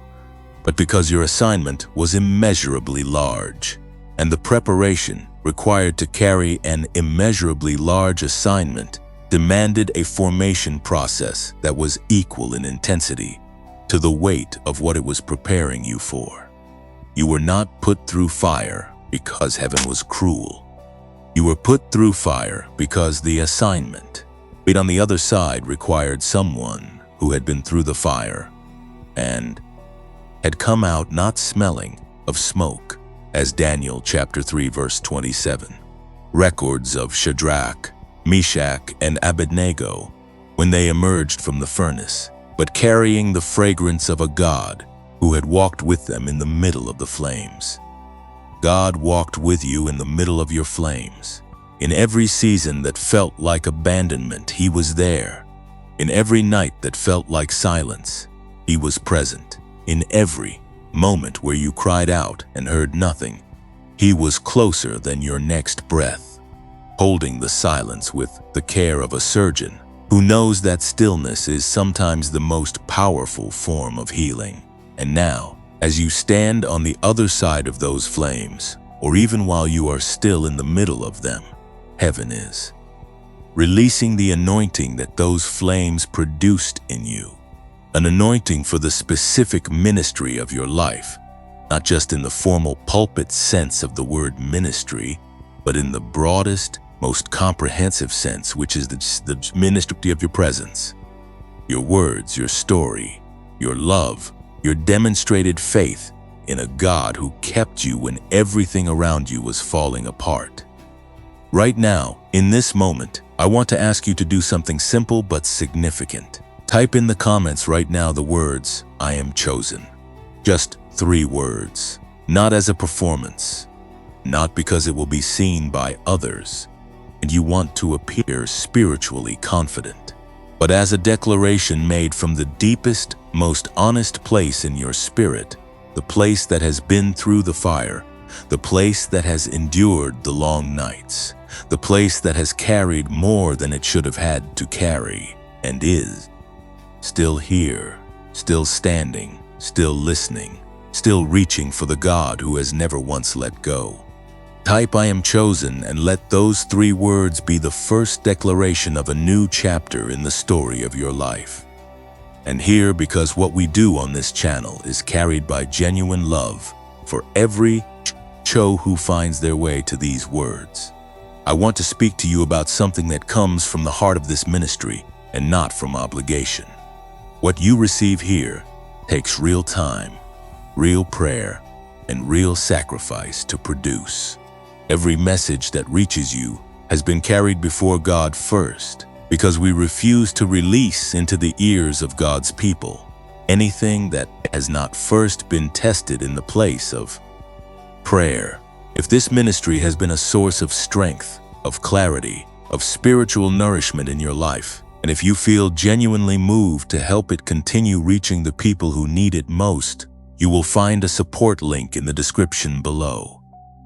Speaker 1: but because your assignment was immeasurably large, and the preparation required to carry an immeasurably large assignment demanded a formation process that was equal in intensity to the weight of what it was preparing you for. You were not put through fire because heaven was cruel. You were put through fire because the assignment on the other side required someone who had been through the fire and had come out not smelling of smoke, as Daniel chapter 3 verse 27 records of Shadrach, Meshach, and Abednego when they emerged from the furnace, but carrying the fragrance of a God who had walked with them in the middle of the flames. God walked with you in the middle of your flames. In every season that felt like abandonment, He was there. In every night that felt like silence, He was present. In every moment where you cried out and heard nothing, He was closer than your next breath, holding the silence with the care of a surgeon who knows that stillness is sometimes the most powerful form of healing. And now, as you stand on the other side of those flames, or even while you are still in the middle of them, heaven is releasing the anointing that those flames produced in you, an anointing for the specific ministry of your life, not just in the formal pulpit sense of the word ministry, but in the broadest, most comprehensive sense, which is the ministry of your presence, your words, your story, your love, your demonstrated faith in a God who kept you when everything around you was falling apart. Right now, in this moment, I want to ask you to do something simple but significant. Type in the comments right now the words, "I am chosen." Just 3 words. Not as a performance, not because it will be seen by others, and you want to appear spiritually confident, but as a declaration made from the deepest, most honest place in your spirit, the place that has been through the fire, the place that has endured the long nights, the place that has carried more than it should have had to carry, and is still here, still standing, still listening, still reaching for the God who has never once let go. Type "I am chosen" and let those 3 words be the first declaration of a new chapter in the story of your life. And here, because what we do on this channel is carried by genuine love for every cho who finds their way to these words, I want to speak to you about something that comes from the heart of this ministry and not from obligation. What you receive here takes real time, real prayer, and real sacrifice to produce. Every message that reaches you has been carried before God first, because we refuse to release into the ears of God's people anything that has not first been tested in the place of prayer. If this ministry has been a source of strength, of clarity, of spiritual nourishment in your life, and if you feel genuinely moved to help it continue reaching the people who need it most, you will find a support link in the description below.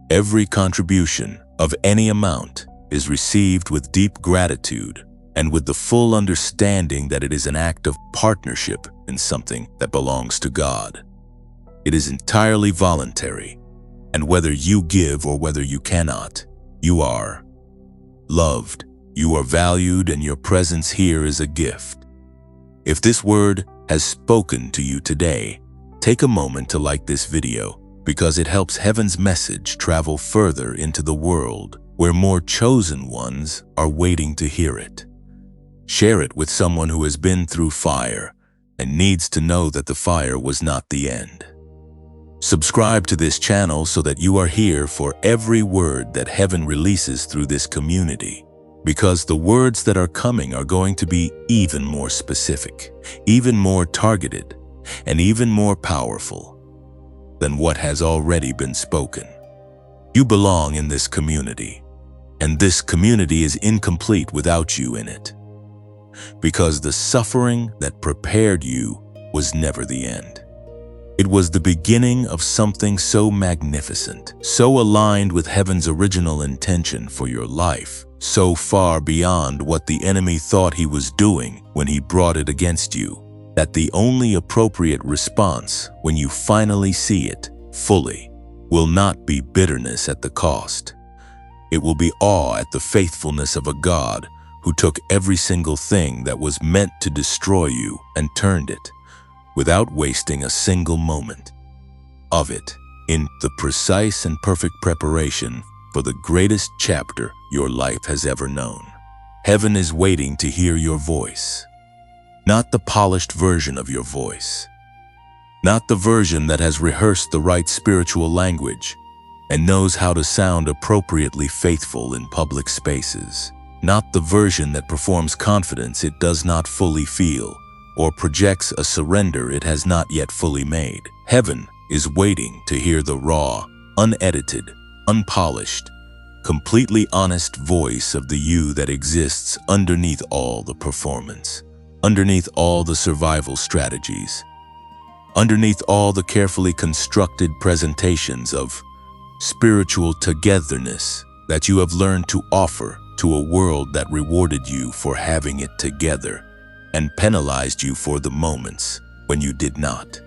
Speaker 1: Every contribution of any amount is received with deep gratitude and with the full understanding that it is an act of partnership in something that belongs to God. It is entirely voluntary, and whether you give or whether you cannot, you are loved, you are valued, and your presence here is a gift. If this word has spoken to you today, take a moment to like this video, because it helps heaven's message travel further into the world where more chosen ones are waiting to hear it. Share it with someone who has been through fire and needs to know that the fire was not the end. Subscribe to this channel so that you are here for every word that heaven releases through this community, because the words that are coming are going to be even more specific, even more targeted, and even more powerful than what has already been spoken. You belong in this community, and this community is incomplete without you in it, because the suffering that prepared you was never the end. It was the beginning of something so magnificent, so aligned with heaven's original intention for your life, so far beyond what the enemy thought he was doing when he brought it against you. that the only appropriate response when you finally see it fully will not be bitterness at the cost. It will be awe at the faithfulness of a God who took every single thing that was meant to destroy you and turned it, without wasting a single moment of it, in the precise and perfect preparation for the greatest chapter your life has ever known. Heaven is waiting to hear your voice, not the polished version of your voice, not the version that has rehearsed the right spiritual language and knows how to sound appropriately faithful in public spaces, not the version that performs confidence it does not fully feel or projects a surrender it has not yet fully made. Heaven is waiting to hear the raw, unedited, unpolished, completely honest voice of the you that exists underneath all the performance, underneath all the survival strategies, underneath all the carefully constructed presentations of spiritual togetherness that you have learned to offer to a world that rewarded you for having it together and penalized you for the moments when you did not.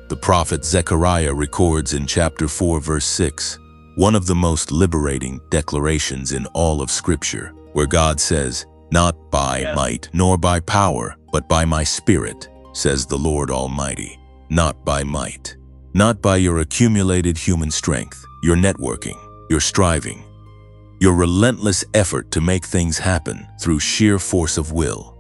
Speaker 1: The prophet Zechariah records in chapter 4, verse 6, one of the most liberating declarations in all of Scripture, where God says, "Not by might nor by power, but by my Spirit, says the Lord Almighty." Not by might, not by your accumulated human strength, your networking, your striving, your relentless effort to make things happen through sheer force of will.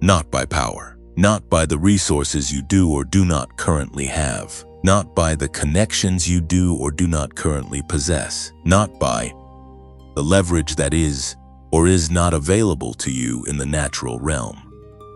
Speaker 1: Not by power, not by the resources you do or do not currently have, not by the connections you do or do not currently possess, not by the leverage that is or is not available to you in the natural realm,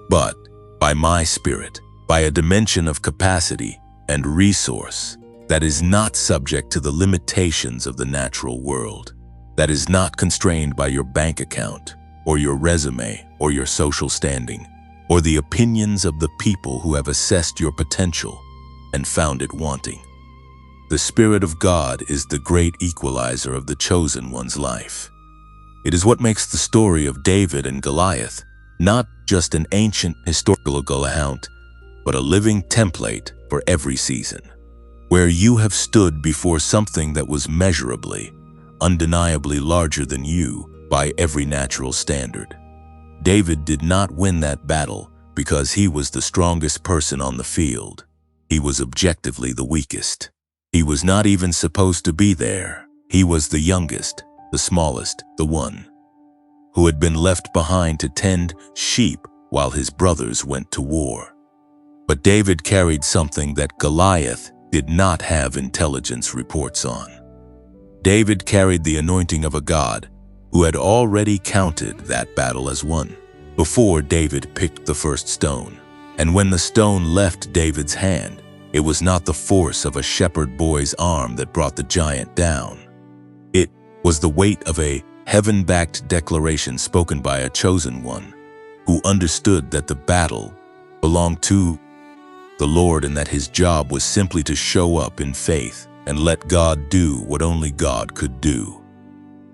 Speaker 1: but by my Spirit, by a dimension of capacity and resource that is not subject to the limitations of the natural world, that is not constrained by your bank account or your resume or your social standing or the opinions of the people who have assessed your potential and found it wanting. The Spirit of God is the great equalizer of the chosen one's life. It is what makes the story of David and Goliath not just an ancient historical account, but a living template for every season, where you have stood before something that was measurably, undeniably larger than you by every natural standard. David did not win that battle because he was the strongest person on the field. He was objectively the weakest. He was not even supposed to be there. He was the youngest, the smallest, the one who had been left behind to tend sheep while his brothers went to war. But David carried something that Goliath did not have intelligence reports on. David carried the anointing of a God who had already counted that battle as won before David picked the first stone. And when the stone left David's hand, it was not the force of a shepherd boy's arm that brought the giant down. It was the weight of a heaven-backed declaration spoken by a chosen one who understood that the battle belonged to the Lord and that his job was simply to show up in faith and let God do what only God could do.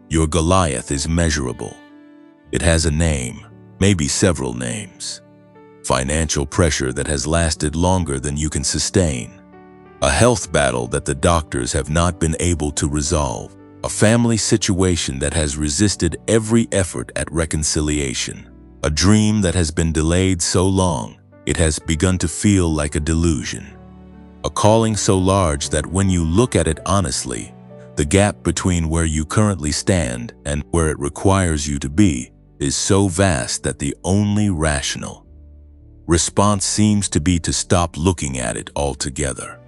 Speaker 1: Your Goliath is measurable. It has a name, maybe several names. Financial pressure that has lasted longer than you can sustain. A health battle that the doctors have not been able to resolve. A family situation that has resisted every effort at reconciliation. A dream that has been delayed so long it has begun to feel like a delusion. A calling so large that when you look at it honestly, the gap between where you currently stand and where it requires you to be is so vast that the only rational response seems to be to stop looking at it altogether.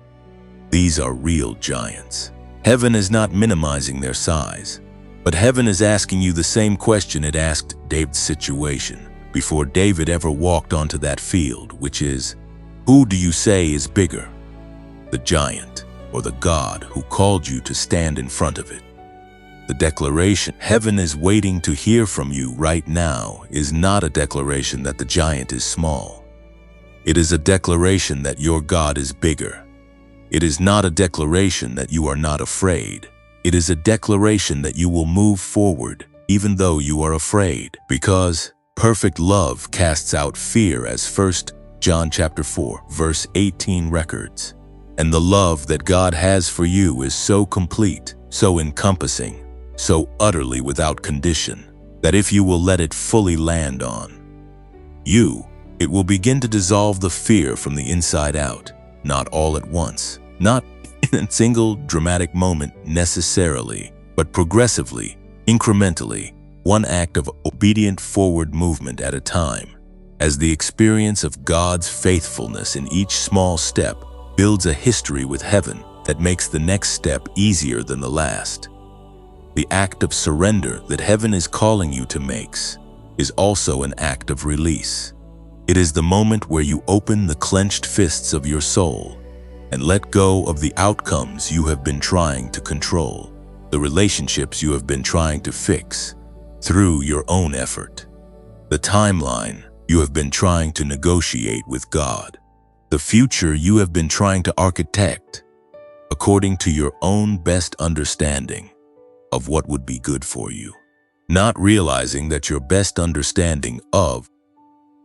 Speaker 1: These are real giants. Heaven is not minimizing their size, but heaven is asking you the same question it asked David's situation before David ever walked onto that field, which is, who do you say is bigger, the giant or the God who called you to stand in front of it? The declaration heaven is waiting to hear from you right now is not a declaration that the giant is small. It is a declaration that your God is bigger. It is not a declaration that you are not afraid. It is a declaration that you will move forward even though you are afraid, because perfect love casts out fear, as 1 John chapter 4, verse 18 records. And the love that God has for you is so complete, so encompassing, so utterly without condition, that if you will let it fully land on you, it will begin to dissolve the fear from the inside out, not all at once, not in a single dramatic moment necessarily, but progressively, incrementally, one act of obedient forward movement at a time, as the experience of God's faithfulness in each small step builds a history with heaven that makes the next step easier than the last. The act of surrender that heaven is calling you to make is also an act of release. It is the moment where you open the clenched fists of your soul and let go of the outcomes you have been trying to control, the relationships you have been trying to fix through your own effort, the timeline you have been trying to negotiate with God, the future you have been trying to architect according to your own best understanding of what would be good for you, not realizing that your best understanding of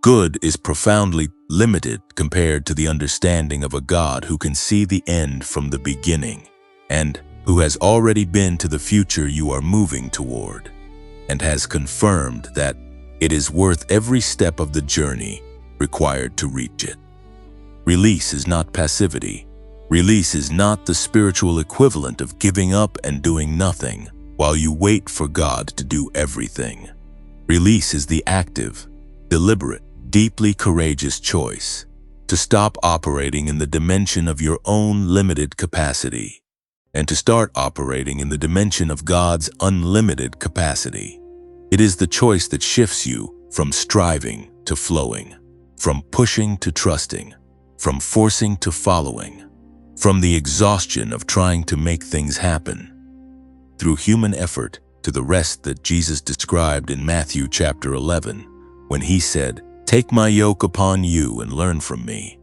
Speaker 1: good is profoundly limited compared to the understanding of a God who can see the end from the beginning and who has already been to the future you are moving toward and has confirmed that it is worth every step of the journey required to reach it. Release is not passivity. Release is not the spiritual equivalent of giving up and doing nothing while you wait for God to do everything. Release is the active, deliberate, deeply courageous choice to stop operating in the dimension of your own limited capacity and to start operating in the dimension of God's unlimited capacity. It is the choice that shifts you from striving to flowing, from pushing to trusting, from forcing to following, from the exhaustion of trying to make things happen through human effort to the rest that Jesus described in Matthew chapter 11 when he said, "Take my yoke upon you and learn from me,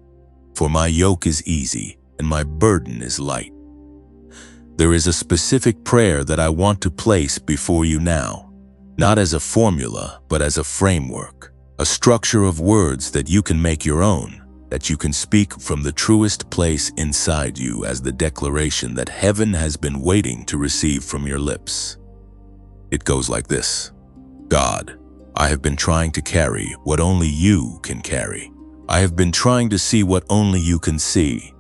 Speaker 1: for my yoke is easy and my burden is light." There is a specific prayer that I want to place before you now, not as a formula, but as a framework, a structure of words that you can make your own, that you can speak from the truest place inside you as the declaration that heaven has been waiting to receive from your lips. It goes like this: God, I have been trying to carry what only you can carry. I have been trying to see what only you can see.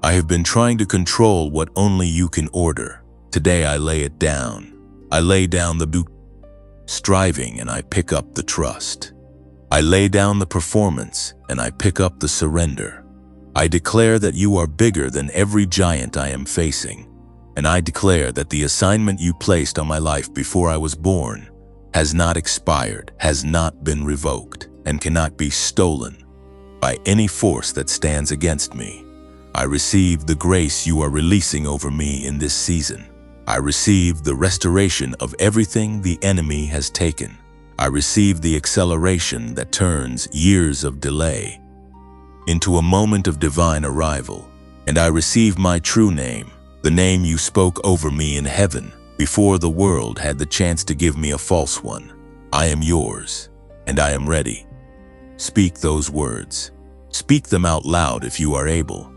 Speaker 1: I have been trying to control what only you can order. Today I lay it down. I lay down the striving and I pick up the trust. I lay down the performance and I pick up the surrender. I declare that you are bigger than every giant I am facing, and I declare that the assignment you placed on my life before I was born has not expired, has not been revoked, and cannot be stolen by any force that stands against me. I receive the grace you are releasing over me in this season. I receive the restoration of everything the enemy has taken. I receive the acceleration that turns years of delay into a moment of divine arrival. And I receive my true name, the name you spoke over me in heaven before the world had the chance to give me a false one. I am yours, and I am ready. Speak those words. Speak them out loud if you are able,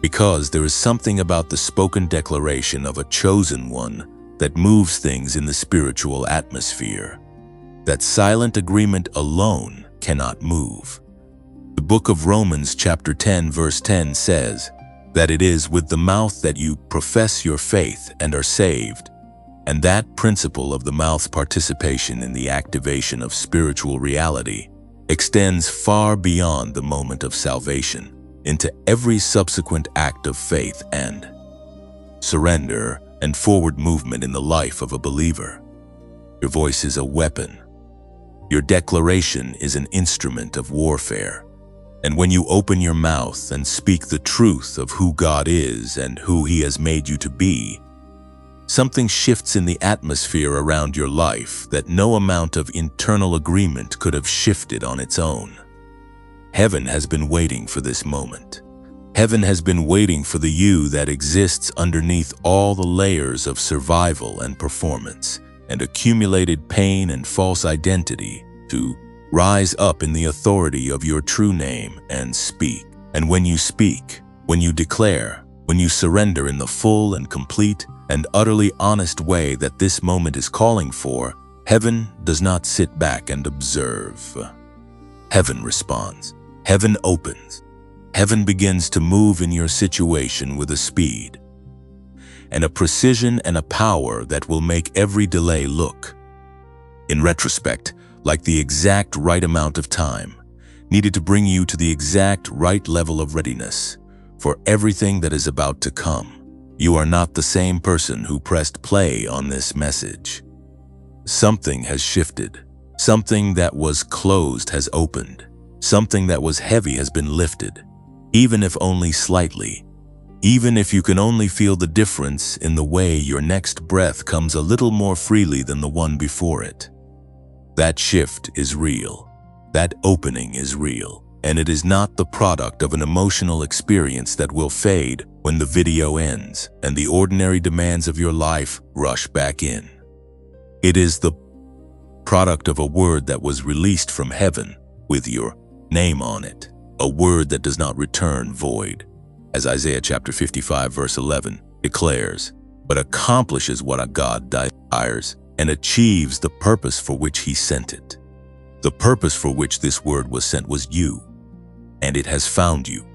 Speaker 1: because there is something about the spoken declaration of a chosen one that moves things in the spiritual atmosphere that silent agreement alone cannot move. The book of Romans chapter 10 verse 10 says that it is with the mouth that you profess your faith and are saved, and that principle of the mouth's participation in the activation of spiritual reality extends far beyond the moment of salvation into every subsequent act of faith and surrender and forward movement in the life of a believer. Your voice is a weapon. Your declaration is an instrument of warfare. And when you open your mouth and speak the truth of who God is and who He has made you to be, something shifts in the atmosphere around your life that no amount of internal agreement could have shifted on its own. Heaven has been waiting for this moment. Heaven has been waiting for the you that exists underneath all the layers of survival and performance and accumulated pain and false identity to Rise up in the authority of your true name and speak. And when you speak, when you declare, when you surrender in the full and complete and utterly honest way that this moment is calling for, heaven does not sit back and observe. Heaven responds. Heaven opens. Heaven begins to move in your situation with a speed and a precision and a power that will make every delay look, in retrospect, like the exact right amount of time needed to bring you to the exact right level of readiness for everything that is about to come. You are not the same person who pressed play on this message. Something has shifted. Something that was closed has opened. Something that was heavy has been lifted, even if only slightly. Even if you can only feel the difference in the way your next breath comes a little more freely than the one before it. That shift is real. That opening is real. And it is not the product of an emotional experience that will fade when the video ends and the ordinary demands of your life rush back in. It is the product of a word that was released from heaven with your name on it. A word that does not return void, as Isaiah chapter 55 verse 11 declares, but accomplishes what a God desires and achieves the purpose for which he sent it. The purpose for which this word was sent was you, and it has found you.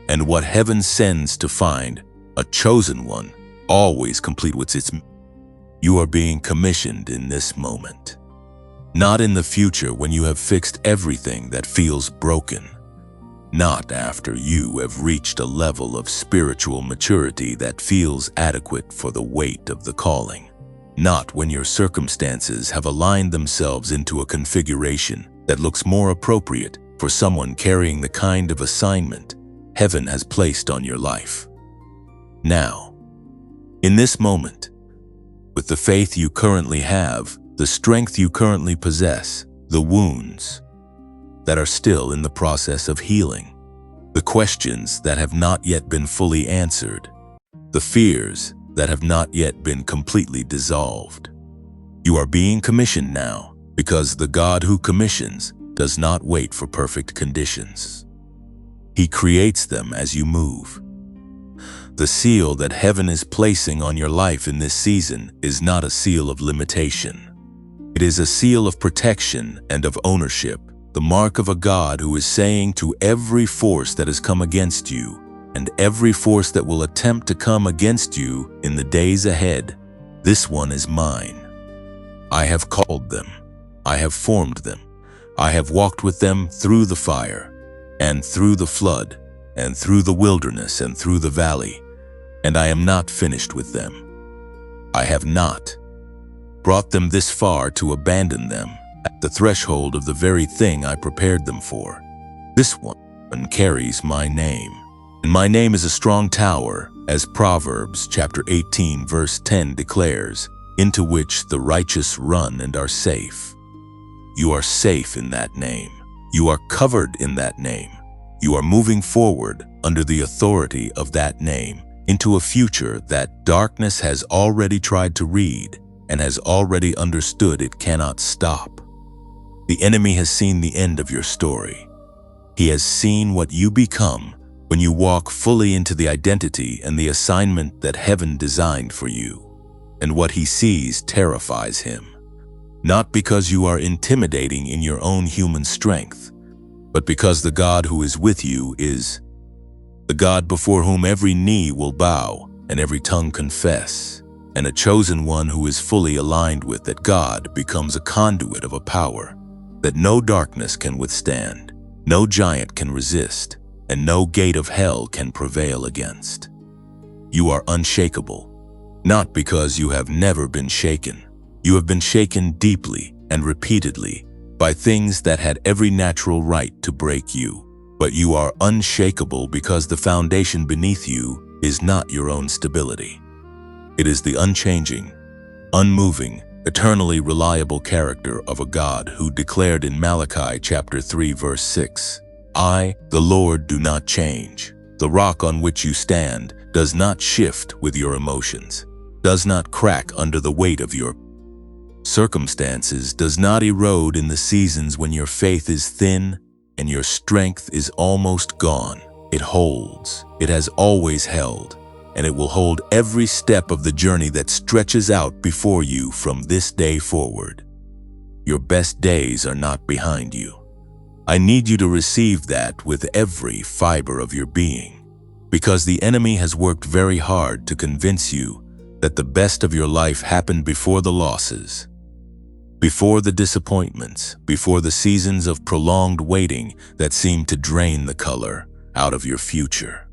Speaker 1: And what heaven sends to find, a chosen one, always complete with its. You are being commissioned in this moment. Not in the future when you have fixed everything that feels broken. Not after you have reached a level of spiritual maturity that feels adequate for the weight of the calling. Not when your circumstances have aligned themselves into a configuration that looks more appropriate for someone carrying the kind of assignment heaven has placed on your life. Now, in this moment, with the faith you currently have, the strength you currently possess, the wounds that are still in the process of healing, the questions that have not yet been fully answered, the fears that have not yet been completely dissolved. You are being commissioned now because the God who commissions does not wait for perfect conditions. He creates them as you move. The seal that heaven is placing on your life in this season is not a seal of limitation. It is a seal of protection and of ownership, the mark of a God who is saying to every force that has come against you and every force that will attempt to come against you in the days ahead, this one is mine. I have called them. I have formed them. I have walked with them through the fire and through the flood and through the wilderness and through the valley, and I am not finished with them. I have not brought them this far to abandon them at the threshold of the very thing I prepared them for. This one carries my name, and my name is a strong tower, as Proverbs chapter 18 verse 10 declares, into which the righteous run and are safe. You are safe in that name. You are covered in that name. You are moving forward under the authority of that name into a future that darkness has already tried to read and has already understood it cannot stop. The enemy has seen the end of your story. He has seen what you become when you walk fully into the identity and the assignment that heaven designed for you. And what he sees terrifies him. Not because you are intimidating in your own human strength, but because the God who is with you is the God before whom every knee will bow and every tongue confess, and a chosen one who is fully aligned with that God becomes a conduit of a power that no darkness can withstand, no giant can resist, and no gate of hell can prevail against. You are unshakable, not because you have never been shaken. You have been shaken deeply and repeatedly by things that had every natural right to break you, but you are unshakable because the foundation beneath you is not your own stability. It is the unchanging, unmoving, eternally reliable character of a God who declared in Malachi chapter 3 verse 6, I, the Lord, do not change. The rock on which you stand does not shift with your emotions, does not crack under the weight of your Circumstances does not erode in the seasons when your faith is thin and your strength is almost gone. It holds. It has always held, and it will hold every step of the journey that stretches out before you from this day forward. Your best days are not behind you. I need you to receive that with every fiber of your being, because the enemy has worked very hard to convince you that the best of your life happened before the losses, before the disappointments, before the seasons of prolonged waiting that seem to drain the color out of your future.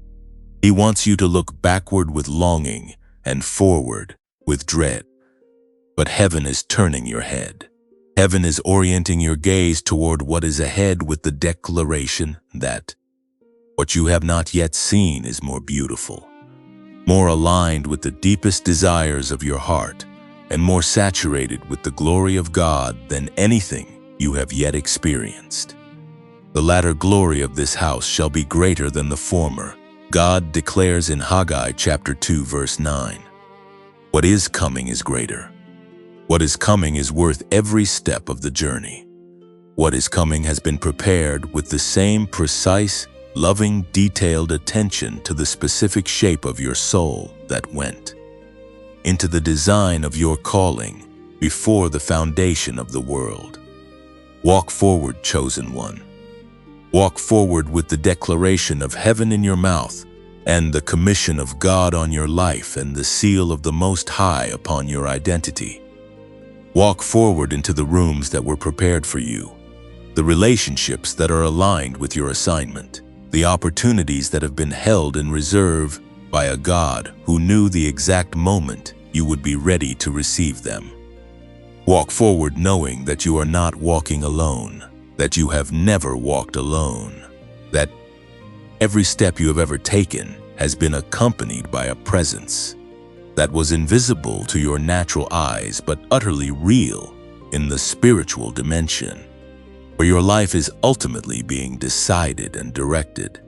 Speaker 1: He wants you to look backward with longing and forward with dread. But heaven is turning your head. Heaven is orienting your gaze toward what is ahead with the declaration that what you have not yet seen is more beautiful, more aligned with the deepest desires of your heart, and more saturated with the glory of God than anything you have yet experienced. The latter glory of this house shall be greater than the former, God declares in Haggai chapter 2, verse 9. What is coming is greater. What is coming is worth every step of the journey. What is coming has been prepared with the same precise, loving, detailed attention to the specific shape of your soul that went into the design of your calling before the foundation of the world. Walk forward, chosen one. Walk forward with the declaration of heaven in your mouth and the commission of God on your life and the seal of the Most High upon your identity. Walk forward into the rooms that were prepared for you, the relationships that are aligned with your assignment, the opportunities that have been held in reserve by a God who knew the exact moment you would be ready to receive them. Walk forward knowing that you are not walking alone, that you have never walked alone, that every step you have ever taken has been accompanied by a presence that was invisible to your natural eyes but utterly real in the spiritual dimension, where your life is ultimately being decided and directed.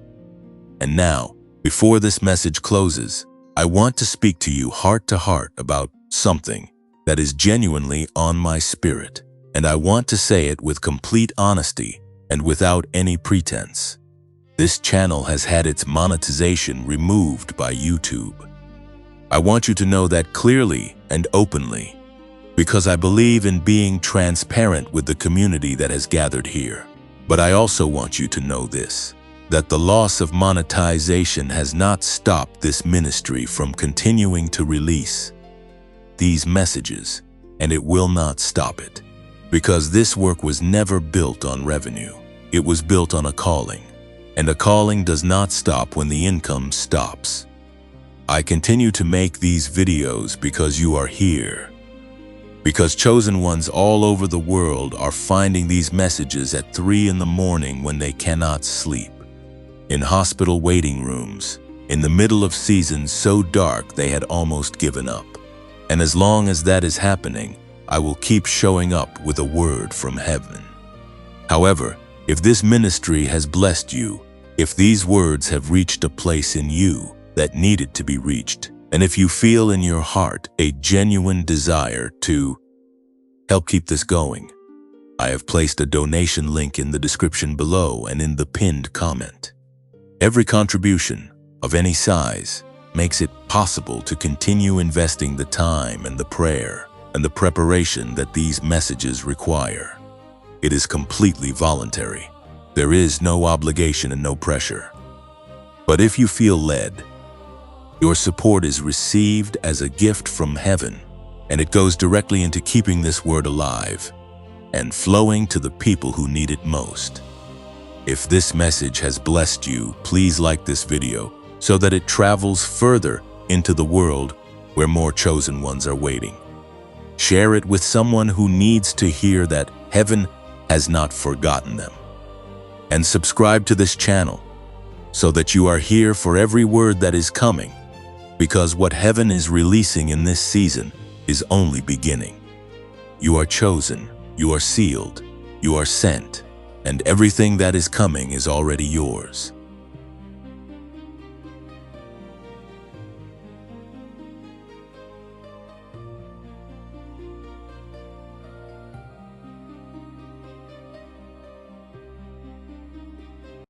Speaker 1: And now, before this message closes, I want to speak to you heart to heart about something that is genuinely on my spirit, and I want to say it with complete honesty and without any pretense. This channel has had its monetization removed by YouTube. I want you to know that clearly and openly, because I believe in being transparent with the community that has gathered here. But I also want you to know this, that the loss of monetization has not stopped this ministry from continuing to release these messages, and it will not stop it, because this work was never built on revenue. It was built on a calling, and a calling does not stop when the income stops. I continue to make these videos because you are here, because chosen ones all over the world are finding these messages at 3 in the morning when they cannot sleep, in hospital waiting rooms, in the middle of seasons so dark they had almost given up. And as long as that is happening, I will keep showing up with a word from heaven. However, if this ministry has blessed you, if these words have reached a place in you that needed to be reached, and if you feel in your heart a genuine desire to help keep this going, I have placed a donation link in the description below and in the pinned comment. Every contribution of any size makes it possible to continue investing the time and the prayer and the preparation that these messages require. It is completely voluntary. There is no obligation and no pressure. But if you feel led, your support is received as a gift from heaven, and it goes directly into keeping this word alive and flowing to the people who need it most. If this message has blessed you, please like this video so that it travels further into the world where more chosen ones are waiting. Share it with someone who needs to hear that heaven has not forgotten them. And subscribe to this channel so that you are here for every word that is coming, because what heaven is releasing in this season is only beginning. You are chosen, you are sealed, you are sent, and everything that is coming is already yours.